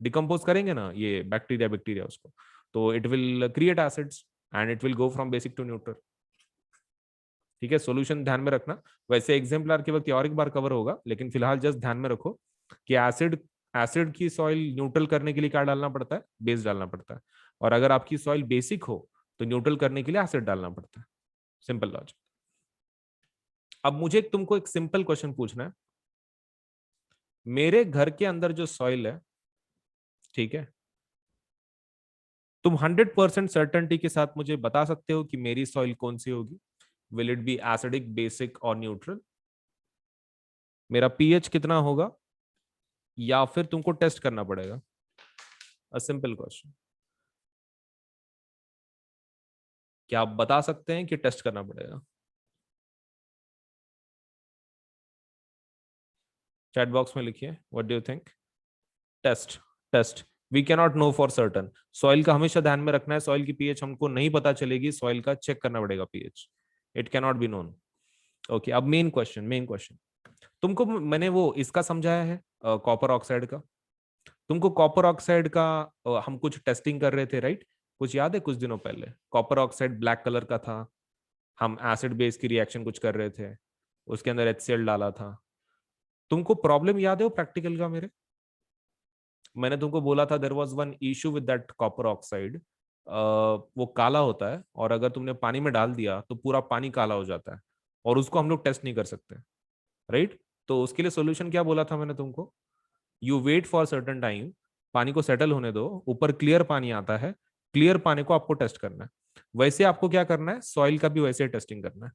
डिकम्पोज करेंगे ना ये बैक्टीरिया बैक्टीरिया उसको, तो it will create acids and it will go from basic to neutral. ठीक है, सॉल्यूशन ध्यान में रखना। वैसे एग्जाम्पलर के वक्त और एक बार कवर होगा, लेकिन फिलहाल जस्ट ध्यान में रखो कि एसिड की सॉइल न्यूट्रल करने के लिए क्या डालना पड़ता है, बेस डालना पड़ता है, और अगर आपकी सॉइल बेसिक हो तो न्यूट्रल करने के लिए एसिड डालना पड़ता है, सिंपल लॉजिक। अब मुझे तुमको एक सिंपल क्वेश्चन पूछना है, मेरे घर के अंदर जो सॉइल है, ठीक है, तुम 100% सर्टेनिटी के साथ मुझे बता सकते हो कि मेरी सॉइल कौन सी होगी, will it be acidic, basic और न्यूट्रल? मेरा पीएच कितना होगा, या फिर तुमको टेस्ट करना पड़ेगा? अ सिंपल क्वेश्चन, क्या आप बता सकते हैं कि टेस्ट करना पड़ेगा? चैट बॉक्स में लिखिए, what do you think? Test, test, we can not know for certain. Soil का हमेशा ध्यान में रखना है, सॉइल की पीएच हमको नहीं पता चलेगी, सॉइल का चेक करना पड़ेगा pH, it can not be known. Okay, अब मेन क्वेश्चन, तुमको मैंने वो इसका समझाया है, कॉपर ऑक्साइड का। तुमको कॉपर ऑक्साइड का हम कुछ टेस्टिंग कर रहे थे, राइट? कुछ याद है, कुछ दिनों पहले कॉपर ऑक्साइड ब्लैक कलर का था, हम एसिड बेस की रिएक्शन कुछ कर रहे थे, उसके अंदर HCl डाला था। तुमको प्रॉब्लम याद है वो प्रैक्टिकल का मेरे? मैंने तुमको बोला था there was one issue with that copper oxide, वो काला होता है और अगर तुमने पानी में डाल दिया तो पूरा पानी काला हो जाता है, और उसको हम लोग टेस्ट नहीं कर सकते, राइट? तो उसके लिए सोल्यूशन क्या बोला था मैंने तुमको, you wait for certain time, पानी को सेटल होने दो, ऊपर क्लियर पानी आता है, क्लियर पानी को आपको टेस्ट करना है। वैसे आपको क्या करना है, सॉइल का भी वैसे टेस्टिंग करना है।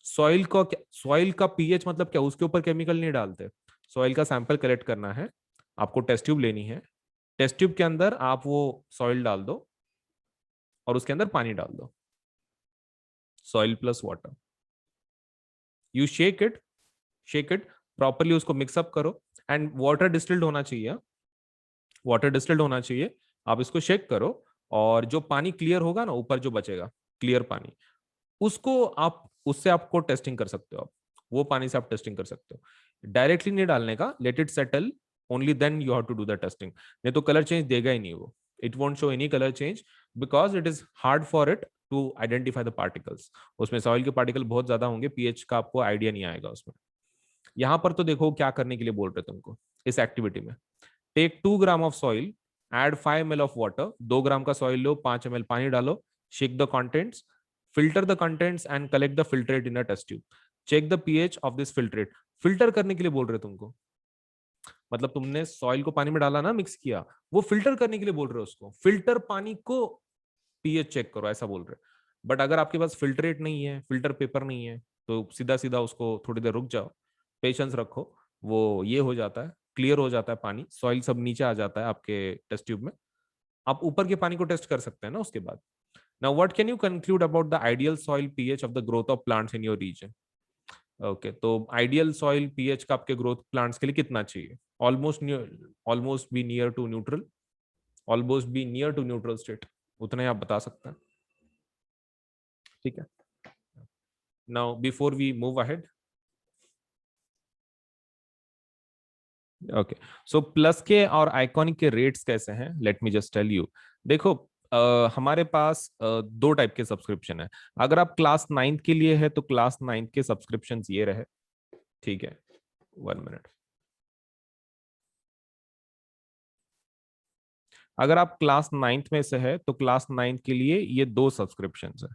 सॉइल का पीएच मतलब क्या, उसके ऊपर केमिकल नहीं डालते, सॉइल का सैंपल कलेक्ट करना है, आपको टेस्ट ट्यूब लेनी है, टेस्ट ट्यूब के अंदर आप वो सॉइल डाल दो और उसके अंदर पानी डाल दो, soil plus water, you shake it properly, उसको मिक्सअप करो, एंड वाटर डिस्टिल्ड होना चाहिए, वाटर डिस्टिल्ड होना चाहिए। आप इसको शेक करो, और जो पानी क्लियर होगा ना, ऊपर जो बचेगा क्लियर पानी, उसको आप, उससे आपको टेस्टिंग कर सकते हो, आप वो पानी से आप टेस्टिंग कर सकते हो, डायरेक्टली नहीं डालने का, let it settle, only then you have to do the testing, नहीं तो कलर चेंज देगा ही नहीं वो, it won't show any colour change, because it is hard for it to identify the particles, उसमें सॉइल के पार्टिकल बहुत ज्यादा होंगे, पीएच का आपको आइडिया नहीं आएगा उसमें। यहां पर तो देखो क्या करने के लिए बोल रहे तुमको इस एक्टिविटी में, take 2 gram of soil, add 5 ml of water, 2 gram का सॉइल लो, 5 ml पानी डालो, shake the contents, filter the contents and collect the filtrate in a test tube, check the pH of this filtrate। Filter करने के लिए बोल रहे तुमको, मतलब तुमने सॉइल को पानी में डाला ना, मिक्स किया, वो फिल्टर करने के लिए बोल रहे हो उसको, फिल्टर पानी को पीएच चेक करो, ऐसा बोल रहे। बट अगर आपके पास फिल्टरेट नहीं है, फिल्टर पेपर नहीं है, तो सीधा सीधा उसको थोड़ी देर रुक जाओ, पेशेंस रखो, वो ये हो जाता है, क्लियर हो जाता है पानी, सॉइल सब नीचे आ जाता है आपके टेस्ट ट्यूब में, आप ऊपर के पानी को टेस्ट कर सकते हैं ना उसके बाद। Now what can you conclude about the ideal soil pH of the growth of plants in your region? Okay, तो आइडियल सॉइल पीएच का आपके ग्रोथ प्लांट्स के लिए कितना चाहिए? Almost almost be near to neutral, almost be near to neutral state, उतने आप बता सकते हैं। ठीक है, now before we move ahead, okay, so plus के और आइकॉनिक के रेट्स कैसे हैं, late me just tell you. देखो, हमारे पास दो टाइप के सब्सक्रिप्शन है। अगर आप क्लास नाइन्थ के लिए है तो क्लास नाइन्थ के सब्सक्रिप्शन ये रहे, ठीक है, 1 मिनट। अगर आप क्लास नाइन्थ में से है तो क्लास नाइन्थ के लिए ये दो सब्सक्रिप्शन है।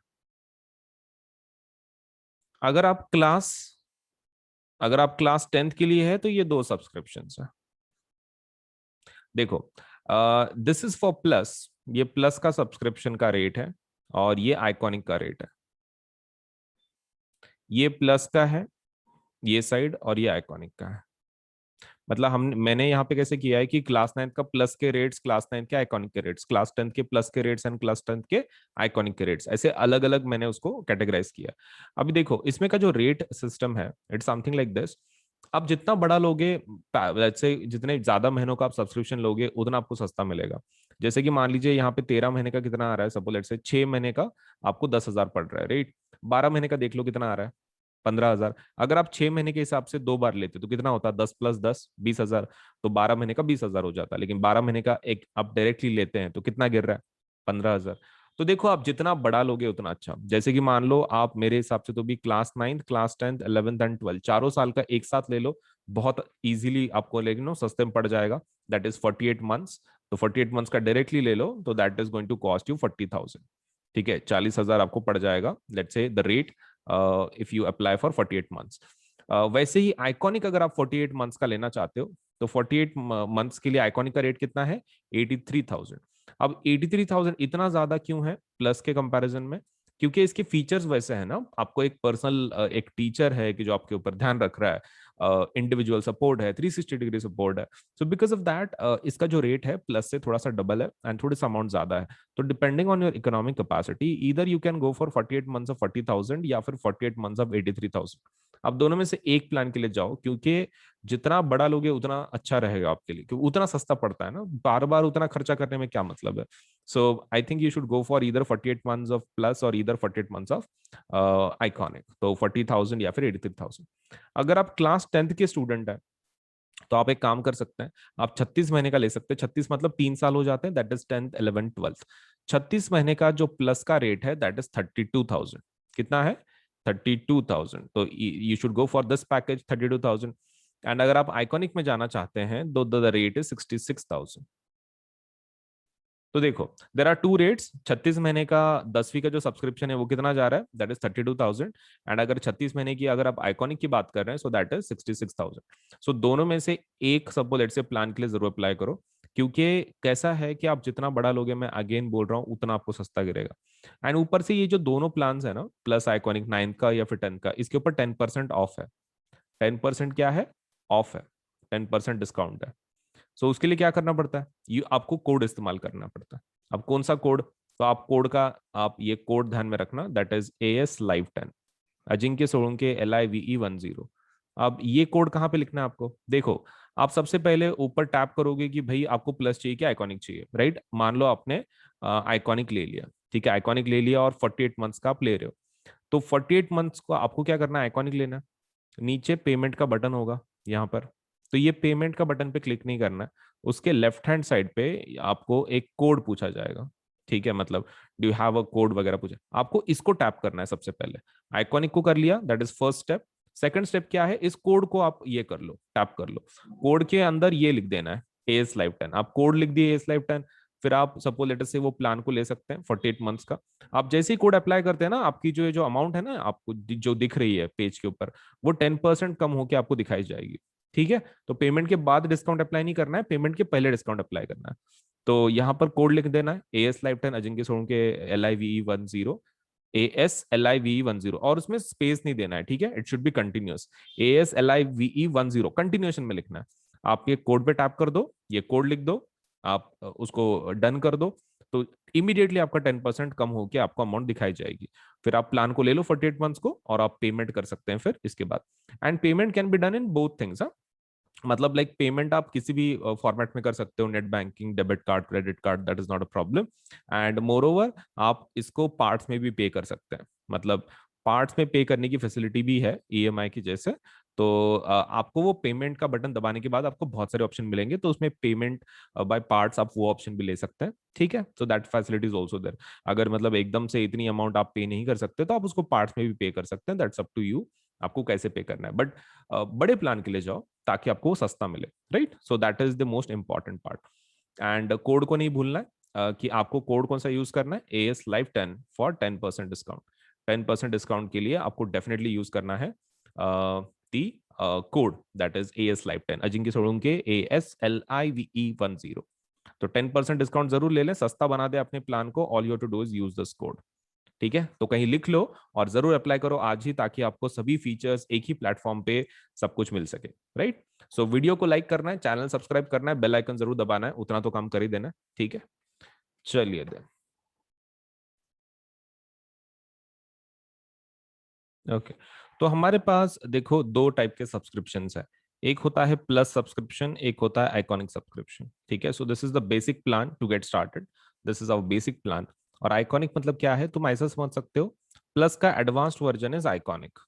अगर आप क्लास अगर आप क्लास टेंथ के लिए है तो ये दो सब्सक्रिप्शन है। देखो, दिस इज फॉर प्लस, ये प्लस का सब्सक्रिप्शन का रेट है, और ये आइकॉनिक का रेट है। ये प्लस का है ये साइड, और ये आइकॉनिक का है। मतलब हम मैंने यहाँ पे कैसे किया है कि क्लास नाइन्थ का प्लस के रेट्स, क्लास नाइन्थ के आइकॉनिक के रेट्स, क्लास टेंथ के प्लस के रेट्स एंड क्लास टेंथ के आइकॉनिक के रेट्स, ऐसे अलग अलग मैंने उसको कैटेगराइज किया। अभी देखो, इसमें का जो रेट सिस्टम है, इट्स समथिंग लाइक दिस। आप जितना बड़ा लोगे, से जितने ज्यादा महीनों का आप सब्सक्रिप्शन लोगे उतना आपको सस्ता मिलेगा। जैसे कि मान लीजिए यहाँ पे 13 महीने का कितना आ रहा है, सपोज लेट से 6 महीने का आपको 10,000 पड़ रहा है, राइट। 12 महीने का देख लो कितना आ रहा है, 15,000। अगर आप 6 महीने के हिसाब से दो बार लेते तो कितना होता, 10 + 10 20,000। तो 12 महीने का 20,000 हो जाता, लेकिन 12 महीने का एक आप डायरेक्टली लेते हैं तो कितना गिर रहा है, 15,000। तो देखो, आप जितना बड़ा लोगे उतना अच्छा। जैसे कि मान लो आप मेरे हिसाब से तो भी class ninth, class tenth, 11th and 12th चारों साल का एक साथ ले लो, बहुत इजीली आपको, लेकिन नो सस्ते में पड़ जाएगा। That is 48 months. तो 48 मंथ्स का डायरेक्टली ले लो तो that is going to cost you 40,000। ठीक है, 40,000 आपको पड़ जाएगा, let's say the rate, if you apply for 48 months. वैसे ही आइकॉनिक अगर आप 48 मंथ्स का लेना चाहते हो तो 48 मंथ्स के लिए आइकॉनिक का रेट कितना है, 83,000। अब 83,000 इतना ज्यादा क्यों है प्लस के कंपैरिजन में? क्योंकि इसके फीचर्स वैसे हैं ना, आपको एक पर्सनल एक टीचर है कि जो आपके ऊपर ध्यान रख रहा है, इंडिविजुअल सपोर्ट है, 360 डिग्री सपोर्ट है। सो बिकॉज ऑफ दैट इसका जो रेट है प्लस से थोड़ा सा डबल है एंड थोड़ा सा अमाउंट ज्यादा है। तो depending on your economic capacity, इधर you can go for 48 months of 40,000 या फिर 48 मंथ्स ऑफ 83,000। आप दोनों में से एक प्लान के लिए जाओ, क्योंकि जितना बड़ा लोगे उतना अच्छा रहेगा आपके लिए, क्योंकि उतना सस्ता पड़ता है ना, बार बार उतना खर्चा करने में क्या मतलब है। So I think you should go for इधर 48 मंथ्स ऑफ प्लस और इधर 48 मंथ्स ऑफ आइकॉनिक, तो 40,000 या फिर 83,000। अगर आप क्लास टेंथ के स्टूडेंट है तो आप एक काम कर सकते हैं, आप 36 महीने का ले सकते हैं। 36 मतलब 3 साल हो जाते हैं, that is 10th 11th 12th। 36 महीने का जो प्लस का रेट है दैट इज 32,000। कितना है, 32,000। तो you should go for this package 32,000। And अगर आप आइकॉनिक में जाना चाहते हैं तो द रेट इज 66,000। तो देखो, देर आर टू रेट्स। 36 महीने का 10वीं का जो सब्सक्रिप्शन है वो कितना जा रहा है, दैट इज 32,000। एंड अगर 36 महीने की अगर आप आइकॉनिक की बात कर रहे हैं सो दैट इज 66,000। सो दोनों में से एक सपोज लेट से प्लान के लिए जरूर अप्लाई करो, क्योंकि कैसा है कि आप जितना बड़ा लोगे, मैं अगेन बोल रहा हूँ, उतना आपको सस्ता गिरेगा। एंड ऊपर से ये जो दोनों प्लान है ना, प्लस आइकॉनिक 9th का या फिर 10th का, इसके ऊपर 10% ऑफ है। 10% क्या है, ऑफ है, 10% डिस्काउंट है। सो उसके लिए क्या करना पड़ता है, ये आपको कोड इस्तेमाल करना पड़ता है। अब कौन सा कोड, तो आप कोड का, आप ये कोड ध्यान में रखना, that is AS Live 10, Ajinkya Solanke LIVE 10। अब ये कोड कहाँ पे लिखना है आपको, देखो, आप सबसे पहले ऊपर टैप करोगे कि भाई आपको प्लस चाहिए कि आइकॉनिक चाहिए, राइट। मान लो आपने आइकॉनिक ले लिया, ठीक है, आइकॉनिक ले लिया और 48 मंथ्स का आप ले रहे हो। तो 48 मंथ्स को आपको क्या करना है, आइकॉनिक लेना है। नीचे पेमेंट का बटन होगा यहाँ पर, तो ये पेमेंट का बटन पे क्लिक नहीं करना है। उसके लेफ्ट हैंड साइड पे आपको एक कोड पूछा जाएगा, ठीक है, मतलब do you have a code वगैरह पूछा, आपको इसको टैप करना है सबसे पहले। आइकॉनिक को कर लिया, that is first step. Second step क्या है, इस कोड को आप ये कर लो, टैप कर लो। कोड के अंदर ये लिख देना है AS Live 10। आप कोड लिख दिए AS Live 10, फिर आप सपोज लेटर से वो प्लान को ले सकते हैं 48 मंथ्स का। आप जैसे ही कोड अप्लाई करते हैं ना, आपकी जो अमाउंट है ना, आपको जो दिख रही है पेज के ऊपर, वो 10% कम होके आपको दिखाई जाएगी। ठीक है, तो पेमेंट के बाद डिस्काउंट अप्लाई नहीं करना है, पेमेंट के पहले डिस्काउंट अप्लाई करना है। तो यहाँ पर कोड लिख देना है AS life 10 Ajinkya Solanki LIVE10, ASLIVE10, और उसमें स्पेस नहीं देना है, ठीक है, it should be continuous. ASLIVE10 continuation में लिखना है। आप ये कोड पे टैप कर दो, ये कोड लिख दो, आप उसको डन कर दो, तो इमीडिएटली आपका 10% कम होकर आपको अमाउंट दिखाई जाएगी। फिर आप प्लान को ले लो 48 मंथ्स को, और आप पेमेंट कर सकते हैं फिर इसके बाद। And payment can be done in both things. मतलब लाइक पेमेंट आप किसी भी फॉर्मेट में कर सकते हो, net banking, debit card, credit card, that is not a problem. And more over आप इसको पार्ट्स में भी पे कर सकते हैं, मतलब पार्ट्स में पे करने की फैसिलिटी भी है EMI की जैसे। तो आपको वो पेमेंट का बटन दबाने के बाद आपको बहुत सारे ऑप्शन मिलेंगे, तो उसमें पेमेंट बाय पार्ट्स आप वो ऑप्शन भी ले सकते हैं, ठीक है। So that facility is also there. अगर मतलब एकदम से इतनी अमाउंट आप पे नहीं कर सकते तो आप उसको पार्ट्स में भी पे कर सकते हैं, दैट्स अप टू यू, आपको कैसे पे करना है। बट बड़े प्लान के लिए जाओ ताकि आपको सस्ता मिले, right. So that is the most important part. And code को नहीं भूलना है कि आपको कोड कौन सा यूज करना है, AS Life 10 for 10% discount. 10% discount के लिए आपको डेफिनेटली यूज करना है दी code that is AS Life 10 Ajinkya Solanki ASLIVE10। तो 10% डिस्काउंट जरूर ले लें, सस्ता बना दे अपने प्लान को। All you to do is use this code, ठीक है। तो कहीं लिख लो और जरूर अप्लाई करो आज ही, ताकि आपको सभी फीचर्स एक ही प्लेटफॉर्म पे सब कुछ मिल सके, राइट। सो वीडियो को लाइक करना है, चैनल सब्सक्राइब करना है, बेल आइकन जरूर दबाना है, उतना तो काम कर ही देना है, ठीक है। चलिए देन, ओके। तो हमारे पास देखो दो टाइप के सब्सक्रिप्शन है। एक होता है प्लस सब्सक्रिप्शन, एक होता है आइकॉनिक सब्सक्रिप्शन, ठीक है। So this is the basic plan to get started, this is our basic plan. और आइकॉनिक मतलब क्या है, तुम ऐसा समझ सकते हो, प्लस का advanced version is iconic.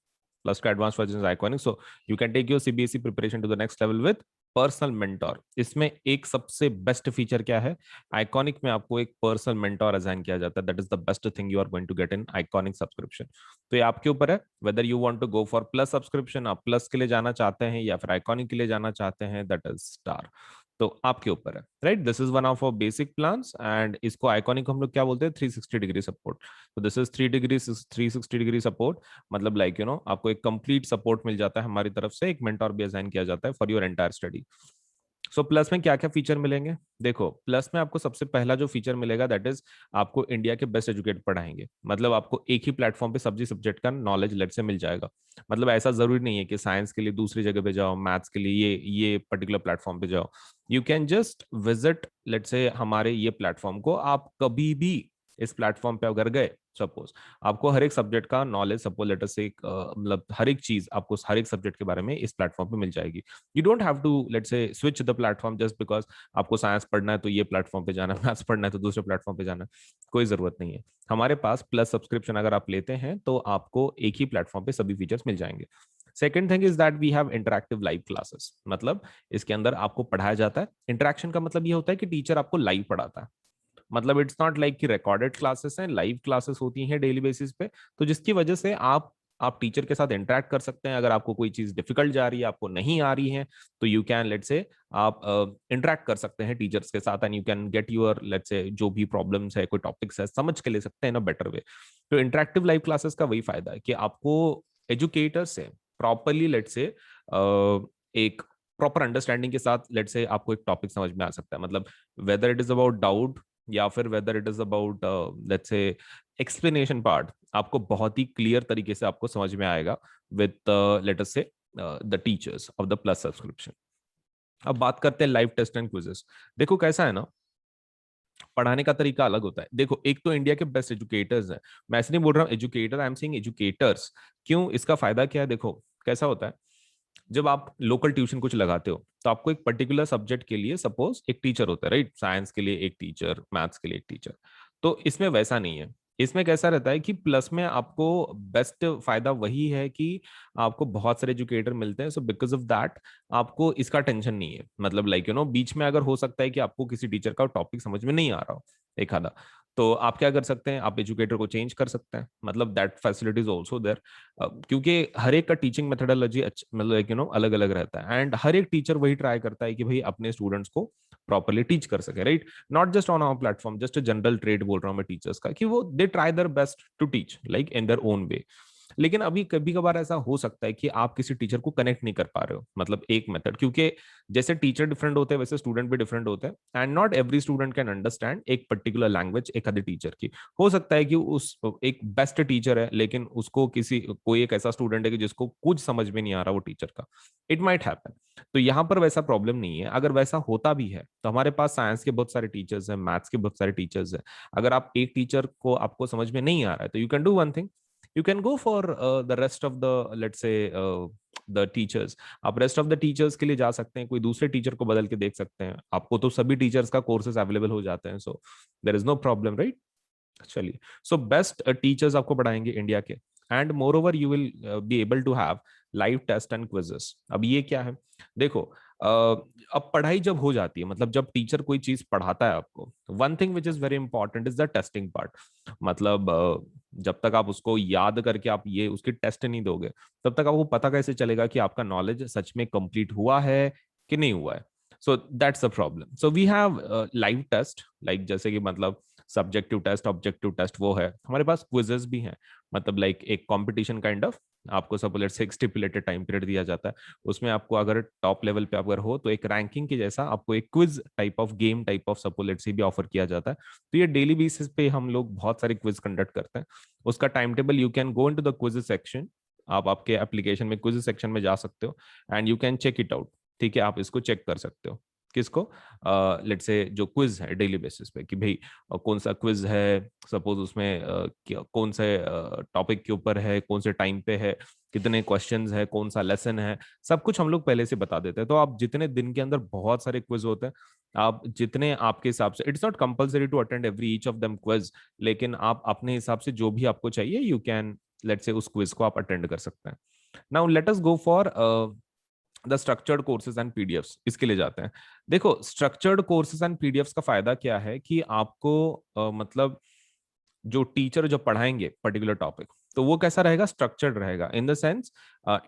Plus का advance version is iconic. So you can take your CBSE preparation to the next level with personal mentor. इसमें एक सबसे बेस्ट फीचर क्या है, आइकॉनिक में आपको एक पर्सनल मेंटोर असाइन किया जाता है। That is the best thing you are going to get in iconic subscription. तो ये आपके ऊपर है whether you want to go for plus subscription, आप प्लस के लिए जाना चाहते हैं या फिर आइकॉनिक के लिए जाना चाहते हैं, दैट इज स्टार। तो आपके ऊपर है, right. This is one of our basic plans, and इसको आइकॉनिक हम लोग क्या बोलते हैं, 360 डिग्री सपोर्ट। तो दिस इज 360 डिग्री सपोर्ट। मतलब लाइक यू नो आपको एक कंप्लीट सपोर्ट मिल जाता है हमारी तरफ से, एक मेंटोर भी असाइन किया जाता है for your entire study. So plus में क्या क्या फीचर मिलेंगे, देखो प्लस में आपको सबसे पहला जो फीचर मिलेगा दैट इज आपको इंडिया के बेस्ट एजुकेट पढ़ाएंगे। मतलब आपको एक ही प्लेटफॉर्म पे सब्जी सब्जेक्ट का नॉलेज लेट से मिल जाएगा। मतलब ऐसा जरूरी नहीं है कि साइंस के लिए दूसरी जगह पे जाओ, मैथ्स के लिए ये पर्टिकुलर प्लेटफॉर्म पे जाओ। You can just visit let's say हमारे ये प्लेटफॉर्म को, आप कभी भी इस प्लेटफॉर्म पे अगर गए, सपोज आपको हर एक सब्जेक्ट का नॉलेज, सपोज लेटर से मतलब हर एक चीज आपको हर एक सब्जेक्ट के बारे में इस प्लेटफॉर्म पे मिल जाएगी। You don't have to let say switch the platform just because आपको साइंस पढ़ना है तो ये प्लेटफॉर्म पे जाना है, मैथ्स पढ़ना है तो दूसरे प्लेटफॉर्म पे जाना है, कोई जरूरत नहीं है। हमारे पास प्लस सब्सक्रिप्शन अगर आप लेते हैं तो आपको एक ही प्लेटफॉर्म पे सभी फीचर्स मिल जाएंगे। Second thing is that we have interactive live classes. मतलब इसके अंदर आपको पढ़ाया जाता है, इंटरेक्शन का मतलब ये होता है कि टीचर आपको लाइव पढ़ाता है। मतलब इट्स नॉट लाइक कि रिकॉर्डेड क्लासेस हैं, लाइव क्लासेस होती हैं डेली बेसिस पे। तो जिसकी वजह से आप टीचर के साथ इंटरेक्ट कर सकते हैं। अगर आपको कोई चीज डिफिकल्ट जा रही है, आपको नहीं आ रही है, तो यू कैन लेट से आप इंटरेक्ट कर सकते हैं टीचर्स के साथ, and you can get your let's say जो भी प्रॉब्लम्स है, कोई टॉपिक्स है, समझ के ले सकते हैं इन अ बेटर वे। तो इंटरेक्टिव लाइव क्लासेस का वही फायदा है कि आपको एजुकेटर से प्रॉपरली लेट से एक प्रॉपर अंडरस्टैंडिंग के साथ लेट से आपको एक टॉपिक समझ में आ सकता है। मतलब whether it is about doubt या फिर whether it is about let's say explanation part, आपको बहुत ही क्लियर तरीके से आपको समझ में आएगा विद लेट अस से the teachers of the plus subscription. अब बात करते हैं लाइव टेस्ट एंड क्विजेस। देखो कैसा है ना, पढ़ाने का तरीका अलग होता है। देखो एक तो इंडिया के बेस्ट एजुकेटर्स हैं, मैं ऐसे नहीं बोल रहा हूँ educator, I am saying educators. क्यों, इसका फायदा क्या है, देखो कैसा होता है, जब आप लोकल ट्यूशन कुछ लगाते हो तो आपको एक पर्टिकुलर सब्जेक्ट के लिए सपोज एक टीचर होता है, राइट। साइंस के लिए एक टीचर, मैथ्स के लिए एक टीचर। तो इसमें वैसा नहीं है। इसमें कैसा रहता है कि प्लस में आपको बेस्ट फायदा वही है कि आपको बहुत सारे एजुकेटर मिलते हैं। सो बिकॉज ऑफ दैट आपको इसका टेंशन नहीं है। मतलब लाइक यू नो बीच में अगर हो सकता है कि आपको किसी टीचर का टॉपिक समझ में नहीं आ रहा हो एक आधा, तो आप क्या कर सकते हैं, आप एजुकेटर को चेंज कर सकते हैं। मतलब that facility is also there. क्योंकि हर एक का टीचिंग मेथोडोलॉजी मतलब यू नो अलग अलग रहता है, एंड हर एक टीचर वही ट्राई करता है कि भाई अपने स्टूडेंट्स को प्रॉपरली टीच कर सके, right. Not just on our platform, just general trade बोल रहा हूँ मैं टीचर्स का, कि वो they try their best to teach like in their own way. लेकिन अभी कभी कभार ऐसा हो सकता है कि आप किसी टीचर को कनेक्ट नहीं कर पा रहे हो, मतलब एक मेथड, क्योंकि जैसे टीचर डिफरेंट होते हैं वैसे स्टूडेंट भी डिफरेंट होते हैं, and not every student can understand एक पर्टिकुलर लैंग्वेज एक आधे टीचर की। हो सकता है कि उस एक बेस्ट टीचर है लेकिन उसको किसी कोई एक ऐसा स्टूडेंट है कि जिसको कुछ समझ में नहीं आ रहा वो टीचर का, इट माइट हैपन। तो यहाँ पर वैसा प्रॉब्लम नहीं है। अगर वैसा होता भी है तो हमारे पास साइंस के बहुत सारे टीचर्स हैं, मैथ्स के बहुत सारे टीचर्स हैं। अगर आप एक टीचर को आपको समझ में नहीं आ रहा है तो you can do one thing, you can go for the rest of the, let's say, the teachers। आप रेस्ट ऑफ द टीचर्स के लिए जा सकते हैं, कोई दूसरे टीचर को बदल के देख सकते हैं, आपको तो सभी टीचर्स का कोर्सेज अवेलेबल हो जाते हैं, so there is no problem, right. चलिए, सो बेस्ट टीचर्स आपको पढ़ाएंगे इंडिया के, and moreover you will be able to have live test and quizzes. अब ये क्या है, देखो, अब पढ़ाई जब हो जाती है, मतलब जब टीचर कोई चीज पढ़ाता है आपको, one thing which is very important is the testing part. मतलब जब तक आप उसको याद करके आप ये उसकी टेस्ट नहीं दोगे, तब तक आपको पता कैसे चलेगा कि आपका नॉलेज सच में कंप्लीट हुआ है कि नहीं हुआ है। So that's a problem. So we have live test, like जैसे कि मतलब सब्जेक्टिव टेस्ट, ऑब्जेक्टिव टेस्ट वो है, हमारे पास क्विजेस भी हैं, मतलब लाइक एक कंपटीशन काइंड ऑफ। आपको सपोज लेट्स से एक स्टिपुलेटेड टाइम पीरियड दिया जाता है, उसमें आपको अगर टॉप लेवल पे अगर हो तो एक रैंकिंग के जैसा आपको एक quiz type of game type of suppose let's से भी ऑफर किया जाता है। तो ये डेली बेसिस पे हम लोग बहुत सारे क्विज कंडक्ट करते हैं। उसका time table, you can go into the quiz section, आप आपके एप्लीकेशन में क्विज सेक्शन में जा सकते हो and you can check it out. ठीक है, आप इसको चेक कर सकते हो। किसको? लेट्स से जो क्विज है डेली बेसिस पे, कि भाई कौन सा क्विज है, सपोज उसमें कौन से टॉपिक के ऊपर है, कौन से टाइम पे है, कितने क्वेश्चंस है, कौन सा लेसन है, सब कुछ हम लोग पहले से बता देते हैं। तो आप जितने दिन के अंदर बहुत सारे क्विज होते हैं, आप जितने आपके हिसाब से, it's not compulsory to attend every each of them quiz, लेकिन आप अपने हिसाब से जो भी आपको चाहिए यू कैन, लेट्स से उस क्विज को आप अटेंड कर सकते हैं। Now let us go for the structured courses and PDFs, इसके लिए जाते हैं। देखो, स्ट्रक्चर्ड कोर्सेज एंड पीडीएफ्स का फायदा क्या है कि आपको मतलब जो टीचर जो पढ़ाएंगे पर्टिकुलर टॉपिक, तो वो कैसा रहेगा, स्ट्रक्चर्ड रहेगा, in the sense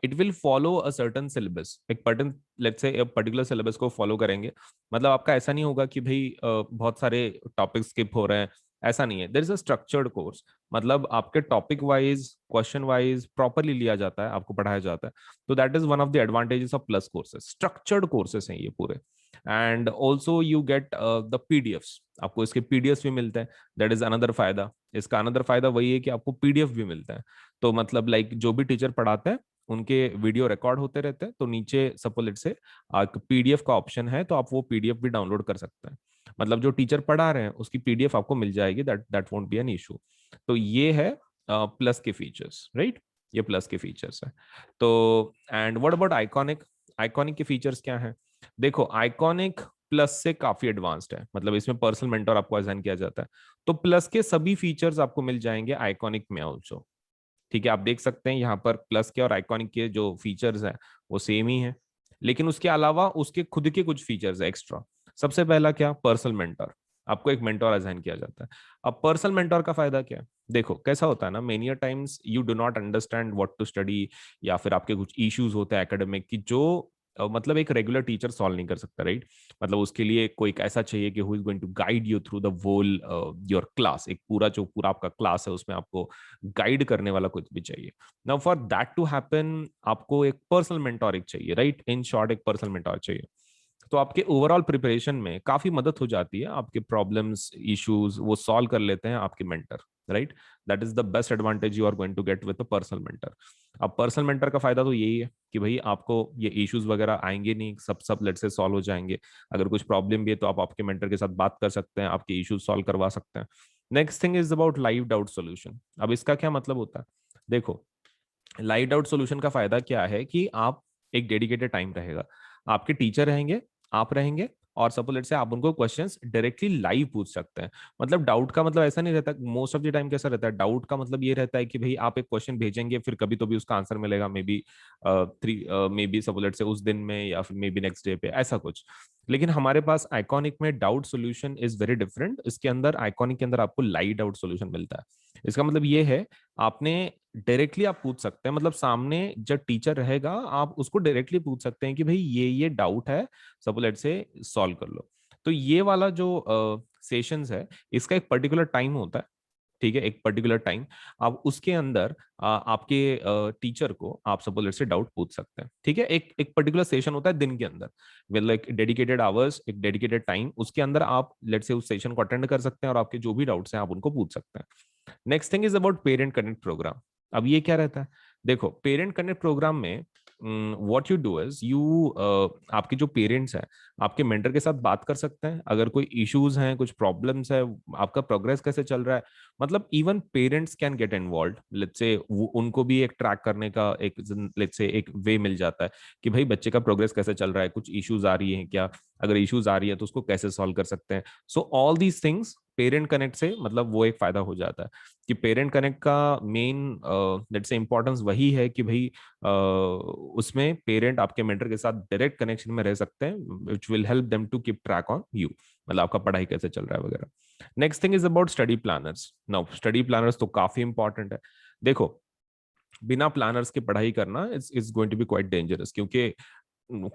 it will follow a certain syllabus, एक पर्टन लेट्स से पर्टिकुलर सिलेबस को फॉलो करेंगे। मतलब आपका ऐसा नहीं होगा कि भाई बहुत सारे टॉपिक स्किप हो रहे हैं, ऐसा नहीं है। There is a structured course, मतलब आपके topic wise question wise properly लिया जाता है, आपको पढ़ाया जाता है। तो that is one of the advantages of plus courses, structured courses हैं ये पूरे। And also you get the PDFs, आपको इसके पीडीएफ्स भी मिलते हैं, दैट इज अनदर फायदा। इसका अनदर फायदा वही है कि आपको पीडीएफ भी मिलता है। तो मतलब लाइक जो भी टीचर पढ़ाते हैं उनके वीडियो रिकॉर्ड होते रहते हैं, तो नीचे सपोज लेट से पीडीएफ का ऑप्शन है, तो आप वो पीडीएफ भी डाउनलोड कर सकते हैं। मतलब जो टीचर पढ़ा रहे हैं उसकी पीडीएफ आपको मिल जाएगी, that that won't be an issue. तो ये है प्लस के फीचर्स, राइट। ये प्लस के फीचर्स है। तो and what about iconic? Iconic के फीचर्स क्या है? देखो, आइकॉनिक प्लस से काफी एडवांस्ड है, मतलब इसमें पर्सनल मेंटर आपको असाइन किया जाता है। तो प्लस के सभी फीचर्स आपको मिल जाएंगे आइकॉनिक में ऑल्सो। ठीक है, आप देख सकते हैं यहाँ पर प्लस के और आइकॉनिक के जो फीचर्स हैं वो सेम ही है, लेकिन उसके अलावा उसके खुद के कुछ फीचर्स है एक्स्ट्रा। सबसे पहला क्या, पर्सनल मेंटर, आपको एक मेंटर असाइन किया जाता है। अब पर्सनल मेंटर का फायदा क्या है? देखो कैसा होता है ना, many times you do not understand what to study, या फिर आपके कुछ इश्यूज होते हैं एकेडमिक की जो मतलब एक रेगुलर टीचर सॉल्व नहीं कर सकता, राइट। मतलब उसके लिए कोई एक ऐसा चाहिए कि who is going to guide you through the whole your class, एक पूरा जो पूरा आपका क्लास है उसमें आपको गाइड करने वाला कुछ भी चाहिए। Now for that to happen आपको एक पर्सनल मेंटोर एक चाहिए, राइट। इन शॉर्ट एक पर्सनल मेंटोर चाहिए। तो आपके ओवरऑल प्रिपरेशन में काफी मदद हो जाती है, आपके प्रॉब्लम्स इश्यूज वो सॉल्व कर लेते हैं आपके mentor, right. That is the best advantage you are going to get with a personal mentor. अब पर्सनल मेंटर का फायदा तो यही है कि भाई आपको ये इश्यूज वगैरह आएंगे नहीं, सब सब लेट से सॉल्व हो जाएंगे। अगर कुछ प्रॉब्लम भी है तो आप आपके मेंटर के साथ बात कर सकते हैं, आपके इश्यूज सॉल्व करवा सकते हैं। Next thing is about live doubt solution. अब इसका क्या मतलब होता है? देखो, लाइट आउट सॉल्यूशन का फायदा क्या है कि आप एक डेडिकेटेड टाइम रहेगा, आपके टीचर रहेंगे, आप रहेंगे, और सपोज लेट से आप उनको क्वेश्चंस डायरेक्टली लाइव पूछ सकते हैं। मतलब डाउट का मतलब ऐसा नहीं रहता, मोस्ट ऑफ द टाइम कैसा रहता है, डाउट का मतलब ये रहता है कि भाई आप एक क्वेश्चन भेजेंगे, फिर कभी तो भी उसका आंसर मिलेगा, may be three, may be suppose let's से उस दिन में या फिर मे बी नेक्स्ट डे पे, ऐसा कुछ। लेकिन हमारे पास आइकॉनिक में doubt solution is very different. इसके अंदर आइकॉनिक के अंदर आपको लाइव डाउट सोल्यूशन मिलता है। इसका मतलब ये है, आपने डायरेक्टली आप पूछ सकते हैं, मतलब सामने जब टीचर रहेगा आप उसको डायरेक्टली पूछ सकते हैं कि भाई ये डाउट है, सपोज लेट से सॉल्व कर लो। तो ये वाला जो सेशंस है, इसका एक पर्टिकुलर टाइम होता है, ठीक है, एक पर्टिकुलर टाइम, आप उसके अंदर आपके टीचर को आप सपोज लेट्स से डाउट पूछ सकते हैं। ठीक है, एक एक पर्टिकुलर सेशन होता है दिन के अंदर, विद लाइक डेडिकेटेड आवर्स, एक डेडिकेटेड टाइम, उसके अंदर आप लेट्स से उस सेशन को अटेंड कर सकते हैं और आपके जो भी डाउट्स हैं आप उनको पूछ सकते हैं। Next thing is about parent connect program. अब ये क्या रहता है, देखो पेरेंट कनेक्ट प्रोग्राम में what you do is you, आपके जो पेरेंट्स हैं आपके मेंटर के साथ बात कर सकते हैं, अगर कोई इश्यूज हैं, कुछ प्रॉब्लम्स है, आपका प्रोग्रेस कैसे चल रहा है, मतलब even parents can get involve. Let's say उनको भी एक ट्रैक करने का एक लेट्स से एक वे मिल जाता है कि भाई बच्चे का प्रोग्रेस कैसे चल रहा है, कुछ इश्यूज आ रही हैं क्या, अगर इश्यूज आ रही है तो उसको कैसे सॉल्व कर सकते हैं। So all these things parent connect से मतलब वो एक फायदा हो जाता है कि पेरेंट कनेक्ट का मेन लेट्स से इंपॉर्टेंस वही है कि भाई उसमें पेरेंट आपके मेंटर के साथ डायरेक्ट कनेक्शन में रह सकते हैं, which will help them to keep track on you, मतलब आपका पढ़ाई कैसे चल रहा है वगैरह। Next thing is about study planners. Now study planners तो काफी इंपॉर्टेंट है। देखो बिना प्लानर्स के पढ़ाई करना is going to be quite dangerous, क्योंकि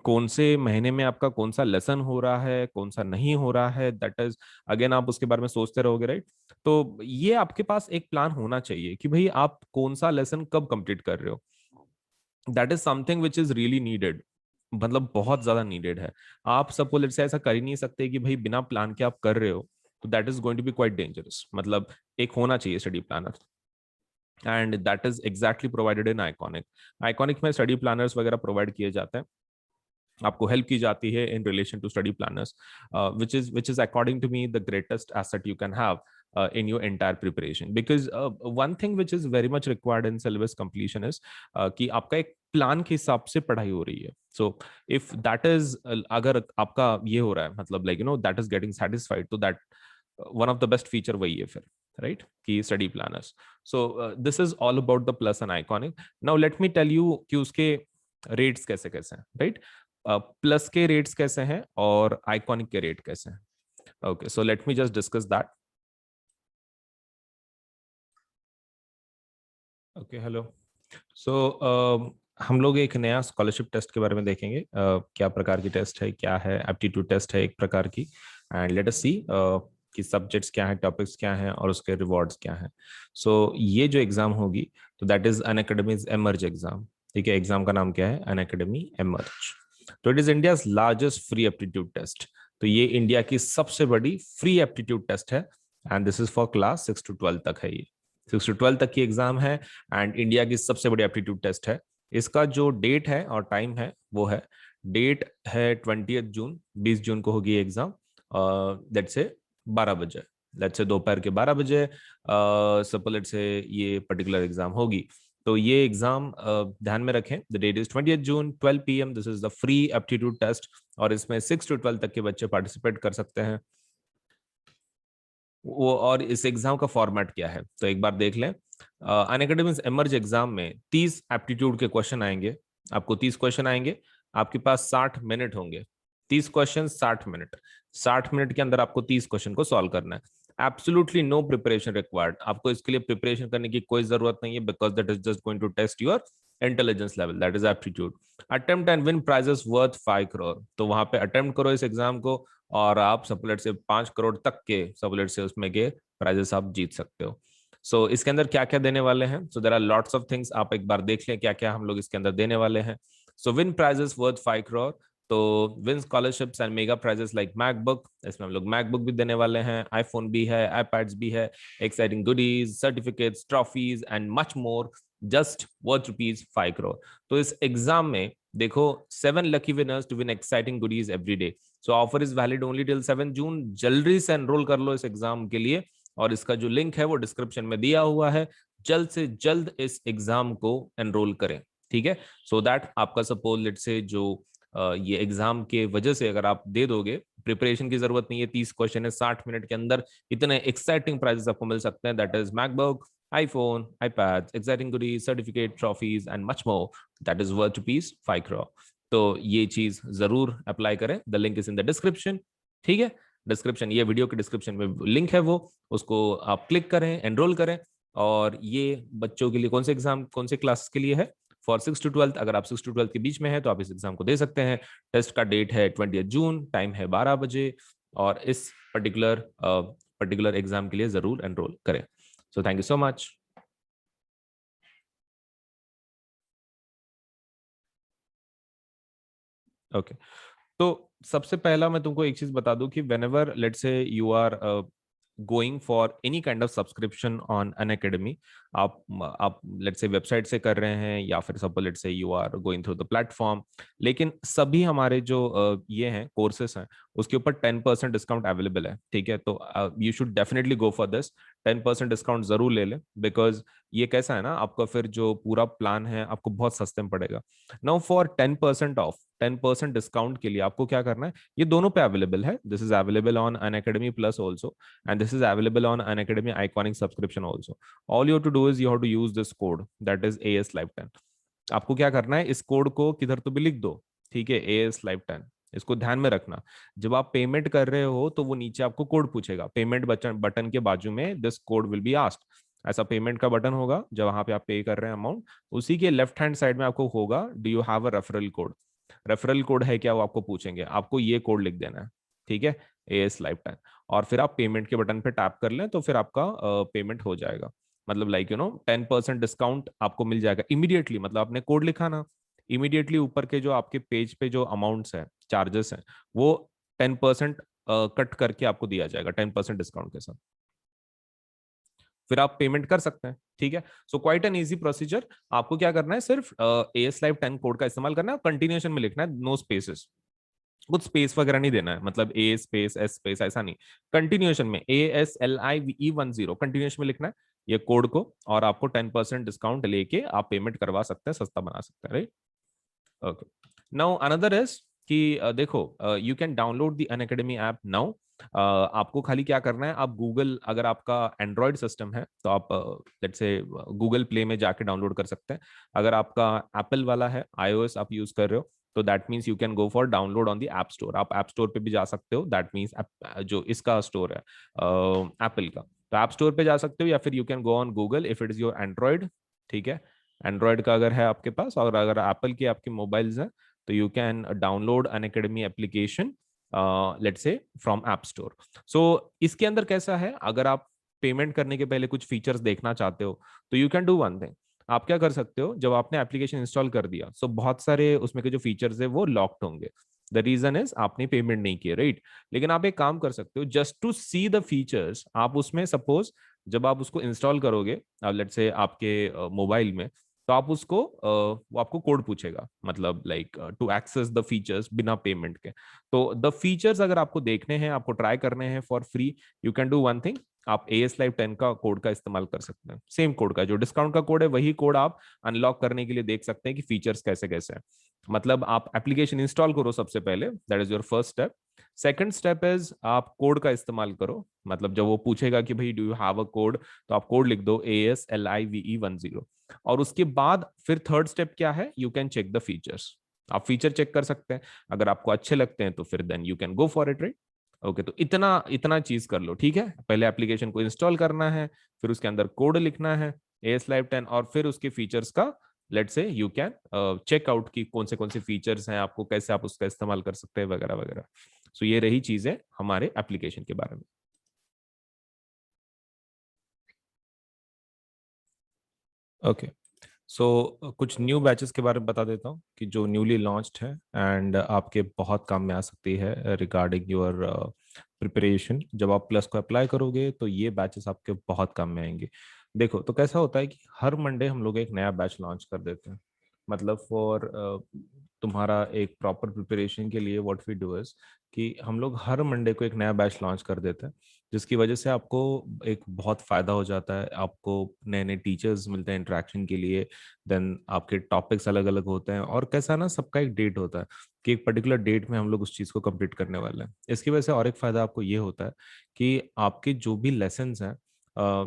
कौन से महीने में आपका कौन सा लेसन हो रहा है, कौन सा नहीं हो रहा है, दैट इज अगेन आप उसके बारे में सोचते रहोगे, राइट। तो ये आपके पास एक प्लान होना चाहिए कि भाई आप कौन सा लेसन कब कंप्लीट कर रहे हो। That is something which is really needed, मतलब बहुत ज्यादा नीडेड है। आप सबको लेट्स से ऐसा कर ही नहीं सकते कि भाई बिना प्लान के आप कर रहे हो, तो that is going to be quite dangerous. मतलब एक होना चाहिए study planner, and that is exactly provided in iconic. Iconic में स्टडी प्लानर्स वगैरह प्रोवाइड किए जाते हैं, आपको हेल्प की जाती है in relation to study planners, which is according to me the greatest asset you can have in your entire preparation, because one thing which is very much required in syllabus completion is कि आपका एक plan के हिसाब से पढ़ाई हो रही है। सो इफ दैट इज, अगर आपका ये हो रहा है मतलब like that is getting satisfied, तो that one of the best feature वही है फिर, राइट, कि study planners. So this is all about the plus and iconic. Now let me tell you कि उसके रेट्स कैसे कैसे हैं, राइट। प्लस के रेट्स कैसे हैं और आइकॉनिक के रेट कैसे हैं। Okay, so let me just discuss that. Okay, hello. So हम लोग एक नया स्कॉलरशिप टेस्ट के बारे में देखेंगे, क्या प्रकार की टेस्ट है, क्या है, एप्टीट्यूड टेस्ट है एक प्रकार की, एंड लेट अस सी कि सब्जेक्ट्स क्या हैं, टॉपिक्स क्या हैं और उसके रिवॉर्ड्स क्या हैं। सो ये जो एग्जाम होगी तो that is Unacademy's emerge exam. ठीक है, एग्जाम का नाम क्या है, अनअकैडमी एमर्ज। तो it is India's largest free aptitude test. तो ये इंडिया की सबसे बड़ी फ्री एप्टीट्यूड टेस्ट है, and this is for class 6 to 12 तक है। ये 6 to 12 तक की एग्जाम है एंड इंडिया की सबसे बड़ी एप्टीट्यूड टेस्ट है। इसका जो डेट है और टाइम है वो है, डेट है 20 जून, 20 जून को होगी एग्जाम, लेट्स से 12 बजे, लेट्स से दोपहर के 12 बजे सपोज लेट्स से ये पर्टिकुलर एग्जाम होगी। तो ये एग्जाम ध्यान में रखें, the date is 20 June 12 PM, this is the free aptitude test, और इसमें 6 to 12 तक के बच्चे पार्टिसिपेट कर सकते हैं। वो और इस एग्जाम का फॉर्मेट क्या है तो एक बार देख लें। अनअकैडमी एमर्ज एग्जाम में 30 एप्टीट्यूड के क्वेश्चन आएंगे, आपको 30 क्वेश्चन आएंगे, आपके पास 60 मिनट होंगे, 30 क्वेश्चन 60 मिनट, 60 मिनट के अंदर आपको 30 क्वेश्चन को सॉल्व करना है। एब्सोल्युटली नो प्रिपरेशन रिक्वायर्ड, आपको इसके लिए प्रिपरेशन करने की कोई जरूरत नहीं है, because that is just going to test your intelligence level, that is aptitude. Attempt and win prizes worth 5 crore, तो वहां पे अटेम्प्ट करो इस एग्जाम को और आप सपोलेट से 5 करोड़ तक के सपोलेट से उसमें के प्राइजेस आप जीत सकते हो। सो इसके अंदर क्या क्या देने वाले हैं, so there are lots of things, आप एक बार देख लें क्या क्या हम लोग इसके अंदर देने वाले हैं। So win prizes worth 5 crore, तो win scholarships and mega prizes like MacBook, इसमें हम लोग मैकबुक भी देने वाले हैं, आईफोन भी है, आईपैड्स भी है, exciting goodies, certificates, trophies and much more, just worth ₹5 crore. तो इस एग्जाम में देखो 7 lucky winners to win exciting goodies every day. So offer is valid only till 7 June, जल्दी से एनरोल कर लो इस एग्जाम के लिए, और इसका जो लिंक है वो डिस्क्रिप्शन में दिया हुआ है, जल्द से जल्द इस एग्जाम को एनरोल करें। ठीक है, सो दैट आपका सपोज लेट से जो ये एग्जाम के वजह से अगर आप दे दोगे, प्रिपरेशन की जरूरत नहीं है, 30 क्वेश्चन है, 60 मिनट के अंदर इतने एक्साइटिंग प्राइजेस आपको मिल सकते हैं, that is MacBook, iPhone, iPads, exciting goodies, certificate, trophies, and much more. That is worth ₹5 crore. तो ये चीज जरूर अप्लाई करें, the link is in the description. ठीक है, डिस्क्रिप्शन, ये वीडियो के डिस्क्रिप्शन में लिंक है वो, उसको आप क्लिक करें, एनरोल करें। और ये बच्चों के लिए कौन से एग्जाम, कौन से क्लास के लिए है, फॉर 6 to 12, अगर आप 6 to 12 के बीच में है तो आप इस एग्जाम को दे सकते हैं। टेस्ट का डेट है 20 जून, टाइम है 12 बजे, और इस पर्टिकुलर एग्जाम के लिए जरूर एनरोल करें। So thank you so much. Okay, तो सबसे पहला मैं तुमको एक चीज बता दूं कि whenever let's say you are going for any kind of subscription on Unacademy, आप लेट से वेबसाइट से कर रहे हैं या फिर suppose let's say you are going through the platform, लेकिन सभी हमारे जो ये हैं कोर्सेस हैं उसके ऊपर 10% डिस्काउंट अवेलेबल है। ठीक है, तो you should definitely go for this. 10% discount जरूर ले लें, बिकॉज ये कैसा है ना, आपका फिर जो पूरा प्लान है आपको बहुत सस्ते में पड़ेगा। नाउ फॉर 10% ऑफ, 10% डिस्काउंट के लिए आपको क्या करना है, ये दोनों पे अवेलेबल है। This is available on Unacademy plus also, and this is available on Unacademy iconic subscription also. All you to do is you have to use this code, that is AS Live 10। आपको क्या करना है, इस code को किधर तो भी लिख दो, ठीक है, AS Live 10। इसको ध्यान में रखना, जब आप पेमेंट कर रहे हो तो वो नीचे आपको कोड पूछेगा, पेमेंट बटन बटन के बाजू में this code will be asked. ऐसा पेमेंट का बटन होगा जब वहां पे आप पे कर रहे हैं अमाउंट, उसी के लेफ्ट हैंड साइड में आपको होगा do you have a referral code. Referral code है क्या वो आपको पूछेंगे, आपको ये कोड लिख देना है, ठीक है, AS Live 10। और फिर आप पेमेंट के बटन पे टैप कर लें तो फिर आपका पेमेंट हो जाएगा। मतलब लाइक 10% डिस्काउंट आपको मिल जाएगा इमीडिएटली। मतलब आपने कोड लिखा ना, इमीडिएटली ऊपर के जो आपके पेज पे जो अमाउंट्स है, चार्जेस हैं, वो 10% कट करके आपको दिया जाएगा 10% डिस्काउंट के साथ। फिर आप पेमेंट कर सकते हैं, ठीक है। So quite an easy procedure. आपको क्या करना है, सिर्फ AS Live 10 कोड का इस्तेमाल करना है, कंटिन्यूएशन में लिखना है, नो स्पेसेस, कुछ स्पेस वगैरह नहीं देना है, मतलब A स्पेस S स्पेस ऐसा नहीं, कंटिन्यूएशन में ASLIVE10 कंटिन्यूएशन में लिखना है ये कोड को, और आपको 10% डिस्काउंट लेके आप पेमेंट करवा सकते हैं, सस्ता बना सकते हैं, right. Okay, now another is कि देखो, you can download the Unacademy app now. आपको खाली क्या करना है, आप गूगल, अगर आपका एंड्रॉयड सिस्टम है तो आप लेट्स से गूगल प्ले में जाके डाउनलोड कर सकते हैं। अगर आपका एप्पल वाला है, iOS आप यूज कर रहे हो, तो that means you can go for download on the app store. आप ऐप स्टोर पे भी जा सकते हो, दैट मीन्स जो इसका स्टोर है एप्पल का, तो ऐप स्टोर पे जा सकते हो, या फिर you can go on Google if it is your Android, ठीक है। एंड्रॉयड का अगर है आपके पास, और अगर एप्पल के आपके मोबाइल्स हैं, तो you can download Unacademy application let's say from app store. So इसके अंदर कैसा है, अगर आप पेमेंट करने के पहले कुछ फीचर्स देखना चाहते हो तो you can do one thing. आप क्या कर सकते हो, जब आपने एप्लीकेशन इंस्टॉल कर दिया, सो बहुत सारे उसमें के जो फीचर्स है वो लॉक्ड होंगे। द रीजन इज आपने पेमेंट नहीं किया, राइट। लेकिन आप एक काम कर सकते हो, just to see the features, आप उसमें सपोज जब आप उसको इंस्टॉल करोगे लेट्स से आपके मोबाइल में, तो आप उसको वो आपको कोड पूछेगा, मतलब like to access the features बिना पेमेंट के। तो द फीचर्स अगर आपको देखने हैं, आपको ट्राई करने हैं for free, you can do one thing. आप AS Live 10 का कोड का इस्तेमाल कर सकते हैं, सेम कोड का जो डिस्काउंट का कोड है वही कोड आप अनलॉक करने के लिए देख सकते हैं कि फीचर्स कैसे कैसे हैं। मतलब आप एप्लीकेशन इंस्टॉल करो सबसे पहले, that is your first step. Second step is आप कोड का इस्तेमाल करो, मतलब जब वो पूछेगा कि भाई do you have a code, तो आप कोड लिख दो ASLIVE10। और उसके बाद फिर थर्ड स्टेप क्या है, you can check the features. आप फीचर चेक कर सकते हैं, अगर आपको अच्छे लगते हैं तो फिर then you can go for it, right. Okay, तो इतना इतना चीज कर लो, ठीक है। पहले एप्लीकेशन को इंस्टॉल करना है, फिर उसके अंदर कोड लिखना है AS Live 10, और फिर उसके फीचर्स का late say you can check out की कौन से फीचर्स हैं, आपको कैसे आप उसका इस्तेमाल कर सकते हैं वगैरह वगैरह। सो ये रही चीजें हमारे एप्लीकेशन के बारे में। ओके, सो कुछ न्यू बैचेस के बारे में बता देता हूँ कि जो न्यूली लॉन्च्ड है एंड आपके बहुत काम में आ सकती है रिगार्डिंग योर प्रिपरेशन। जब आप प्लस को अप्लाई करोगे तो ये बैचेस आपके बहुत काम में आएंगे। देखो, तो कैसा होता है कि हर मंडे हम लोग एक नया बैच लॉन्च कर देते हैं। मतलब फॉर तुम्हारा एक प्रॉपर प्रिपरेशन के लिए व्हाट वी डू इज कि हम लोग हर मंडे को एक नया बैच लॉन्च कर देते हैं, जिसकी वजह से आपको एक बहुत फायदा हो जाता है। आपको नए नए टीचर्स मिलते हैं इंटरेक्शन के लिए, देन आपके टॉपिक्स अलग अलग होते हैं, और कैसा ना सबका एक डेट होता है कि एक पर्टिकुलर डेट में हम लोग उस चीज़ को कंप्लीट करने वाले हैं। इसकी वजह से और एक फायदा आपको ये होता है कि आपके जो भी लेसन्स हैं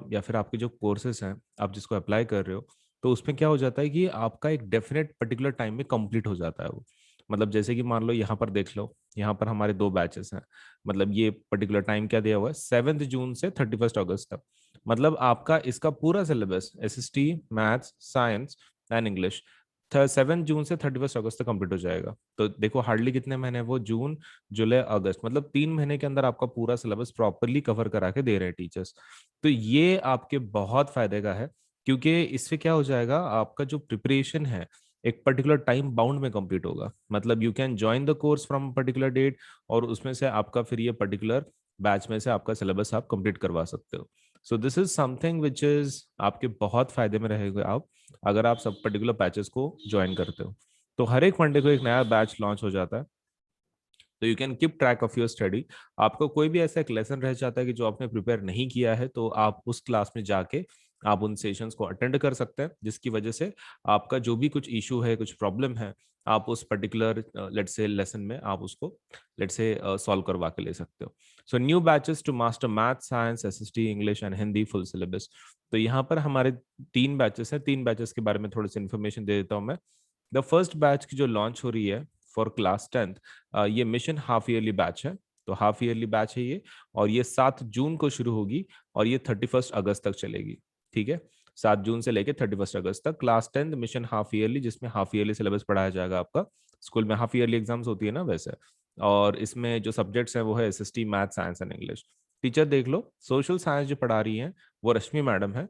या फिर आपके जो कोर्सेज हैं, आप जिसको अप्लाई कर रहे हो, तो उसमें क्या हो जाता है कि आपका एक डेफिनेट पर्टिकुलर टाइम में कंप्लीट हो जाता है वो। मतलब जैसे कि मान लो यहाँ पर देख लो, यहाँ पर हमारे दो बैचेस हैं। मतलब ये पर्टिकुलर टाइम क्या दिया हुआ है, 7 जून से 31 अगस्त तक। मतलब आपका इसका पूरा syllabus SST, maths, science and English 7 जून से 31 अगस्त तक कंप्लीट हो जाएगा। तो देखो हार्डली कितने महीने हैं वो, जून जुलाई अगस्त, मतलब 3 महीने के अंदर आपका पूरा सिलेबस प्रॉपरली कवर करा के दे रहे हैं टीचर्स। तो ये आपके बहुत फायदे का है, क्योंकि इससे क्या हो जाएगा, आपका जो प्रिपरेशन है एक पर्टिकुलर टाइम बाउंड में कंप्लीट होगा। मतलब you can join the course from particular date, और उसमें से आपका फिर ये पर्टिकुलर बैच में से आपका सिलेबस आप कंप्लीट करवा सकते हो। सो this is something which is आपके बहुत फायदे में रहेगा आप, अगर आप सब पर्टिकुलर बैचेस को ज्वाइन करते हो। तो हर एक मंडे को एक नया बैच लॉन्च हो जाता है, तो you can keep track of your study. आपको कोई भी ऐसा एक लेसन रह जाता है कि जो आपने प्रिपेयर नहीं किया है, तो आप उस क्लास में जाके आप उन सेशंस को अटेंड कर सकते हैं, जिसकी वजह से आपका जो भी कुछ इशू है, कुछ प्रॉब्लम है, आप उस पर्टिकुलर लेट से लेसन में आप उसको लेट से सॉल्व करवा के ले सकते हो। So new batches to master math, science, SST, English and Hindi full syllabus. तो यहाँ पर हमारे 3 बैचेस हैं। 3 बैचेस के बारे में थोड़ी सी इन्फॉर्मेशन दे देता हूँ मैं। द फर्स्ट बैच की जो लॉन्च हो रही है फॉर क्लास 10th, ये मिशन हाफ ईयरली बैच है। तो हाफ ईयरली बैच है ये, और ये 7 जून को शुरू होगी और ये 31 अगस्त तक चलेगी। ठीक है, 7 जून से लेके 31 अगस्त तक class 10th mission half yearly, जिसमें हाफ ईयरली सिलेबस पढ़ाया जाएगा आपका। स्कूल में हाफ ईयरली एग्जाम्स होती है ना वैसे। और इसमें जो सब्जेक्ट्स हैं वो है SST, math, science and English. Teacher देख लो, सोशल साइंस जो पढ़ा रही हैं वो रश्मि मैडम है।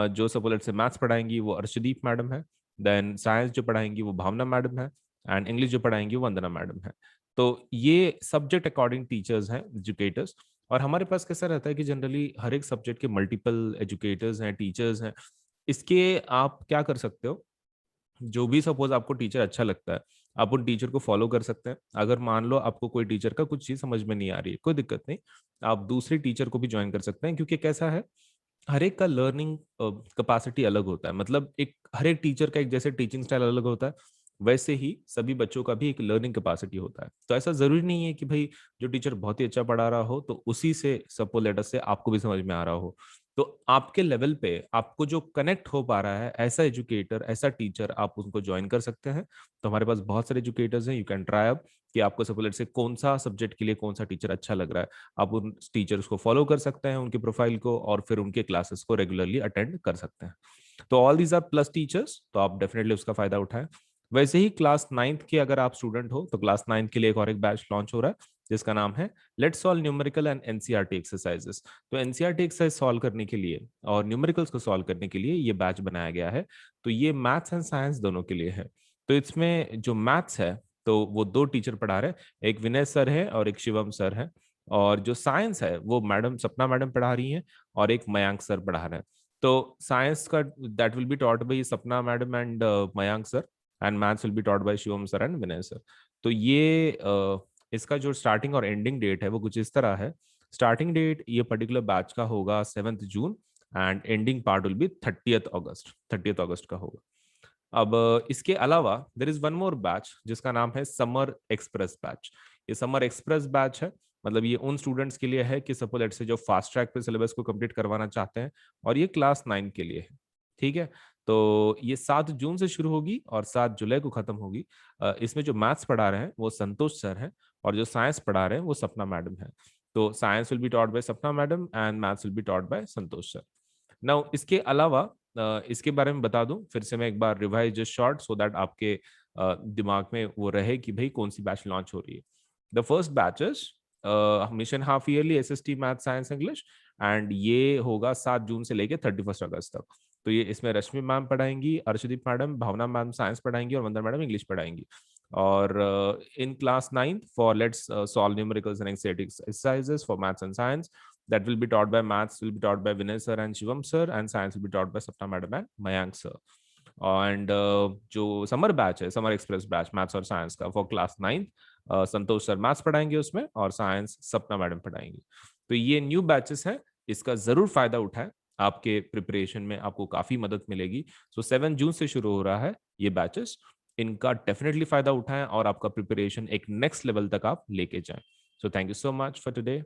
जो सपोलेट से मैथ्स पढ़ाएंगी वो अर्शदीप मैडम है। देन साइंस जो पढ़ाएंगी वो भावना मैडम है। एंड इंग्लिश जो पढ़ाएंगी वो वंदना मैडम है। तो ये सब्जेक्ट अकॉर्डिंग टीचर्स हैं, एजुकेटर्स। और हमारे पास कैसा रहता है कि जनरली हर एक सब्जेक्ट के मल्टीपल एजुकेटर्स हैं, टीचर्स हैं। इसके आप क्या कर सकते हो, जो भी सपोज आपको टीचर अच्छा लगता है, आप उन टीचर को फॉलो कर सकते हैं। अगर मान लो आपको कोई टीचर का कुछ चीज समझ में नहीं आ रही है, कोई दिक्कत नहीं, आप दूसरे टीचर को भी ज्वाइन कर सकते हैं। क्योंकि कैसा है, हर एक का लर्निंग कैपेसिटी अलग होता है। मतलब एक हर एक टीचर का एक जैसे टीचिंग स्टाइल अलग होता है, वैसे ही सभी बच्चों का भी एक लर्निंग कैपेसिटी होता है। तो ऐसा जरूरी नहीं है कि भाई जो टीचर बहुत ही अच्छा पढ़ा रहा हो तो उसी से सपोज लेटर से आपको भी समझ में आ रहा हो। तो आपके लेवल पे आपको जो कनेक्ट हो पा रहा है, ऐसा एजुकेटर, ऐसा टीचर आप उनको ज्वाइन कर सकते हैं। तो हमारे पास बहुत सारे एजुकेटर्स हैं, यू कैन ट्राई अप कि आपको सपोज लेटर से कौन सा सब्जेक्ट के लिए कौन सा टीचर अच्छा लग रहा है। आप उन टीचर्स को फॉलो कर सकते हैं, उनके प्रोफाइल को, और फिर उनके क्लासेस को रेगुलरली अटेंड कर सकते हैं। तो all these are plus teachers, तो आप डेफिनेटली उसका फायदा उठाएं। वैसे ही क्लास 9th के अगर आप स्टूडेंट हो, तो क्लास 9th के लिए एक और एक बैच लॉन्च हो रहा है, जिसका नाम है let's solve numerical and NCERT exercises. तो एनसीईआरटी एक्सरसाइज सॉल्व करने के लिए और न्यूमेरिकल्स को सॉल्व करने के लिए ये बैच बनाया गया है। तो ये मैथ्स एंड साइंस दोनों के लिए है। तो इसमें जो मैथ्स है, तो वो 2 टीचर पढ़ा रहे हैं, एक विनय सर है और एक शिवम सर है। और जो साइंस है वो मैडम सपना मैडम पढ़ा रही हैं, और एक मयांक सर पढ़ा रहे हैं। तो साइंस का that will be taught by Sapna madam and Mayank sir, and maths will be taught by Shivam sir and Vinay sir. तो ये इसका जो स्टार्टिंग और एंडिंग डेट है वो कुछ इस तरह है। स्टार्टिंग डेट ये पर्टिकुलर बैच का होगा 7 June, and ending part will be 30th August, 30th August का होगा। अब इसके अलावा there is one more batch जिसका नाम है समर एक्सप्रेस बैच। ये समर एक्सप्रेस बैच है, मतलब ये उन स्टूडेंट्स के लिए है कि सपोज लेट से जो फास्ट ट्रैक पे सिलेबस को कंप्लीट करवाना चाहते हैं, और ये क्लास 9 के लिए है। ठीक है, तो ये 7 जून से शुरू होगी और 7 जुलाई को खत्म होगी। इसमें जो मैथ्स पढ़ा रहे हैं वो संतोष सर हैं, और जो साइंस पढ़ा रहे हैं वो सपना मैडम है। तो science will be taught by Sapna madam and maths will be taught by Santosh sir. Now इसके अलावा इसके बारे में बता दूं फिर से मैं एक बार, revise just short so that आपके दिमाग में वो रहे कि भाई कौन सी बैच लॉन्च हो रही है। The first batch is mission half yearly SST, math, science, English, and ये होगा 7 जून से लेके 31 अगस्त तक। तो ये इसमें रश्मि मैम पढ़ाएंगी, अर्शदीप मैडम, भावना मैम साइंस पढ़ाएंगी, और वंदना मैडम इंग्लिश पढ़ाएंगी। और in class 9th for let's solve numericals and exercises for maths and science, that will be taught by maths will be taught by Vinay sir and Shivam sir, and science will be taught by Sapna madam and Mayank sir. And जो summer batch है, summer express batch maths और science का for class 9th, Santosh sir maths पढ़ाएंगे उसमें, और science सपना madam पढ़ाएंगी। तो ये न्यू बैचेस हैं, इसका जरूर फायदा उठाएं, आपके प्रिपरेशन में आपको काफी मदद मिलेगी। सो 7 जून से शुरू हो रहा है ये बैचेस, इनका डेफिनेटली फायदा उठाएं और आपका प्रिपरेशन एक नेक्स्ट लेवल तक आप लेके जाएं। So thank you so much for today.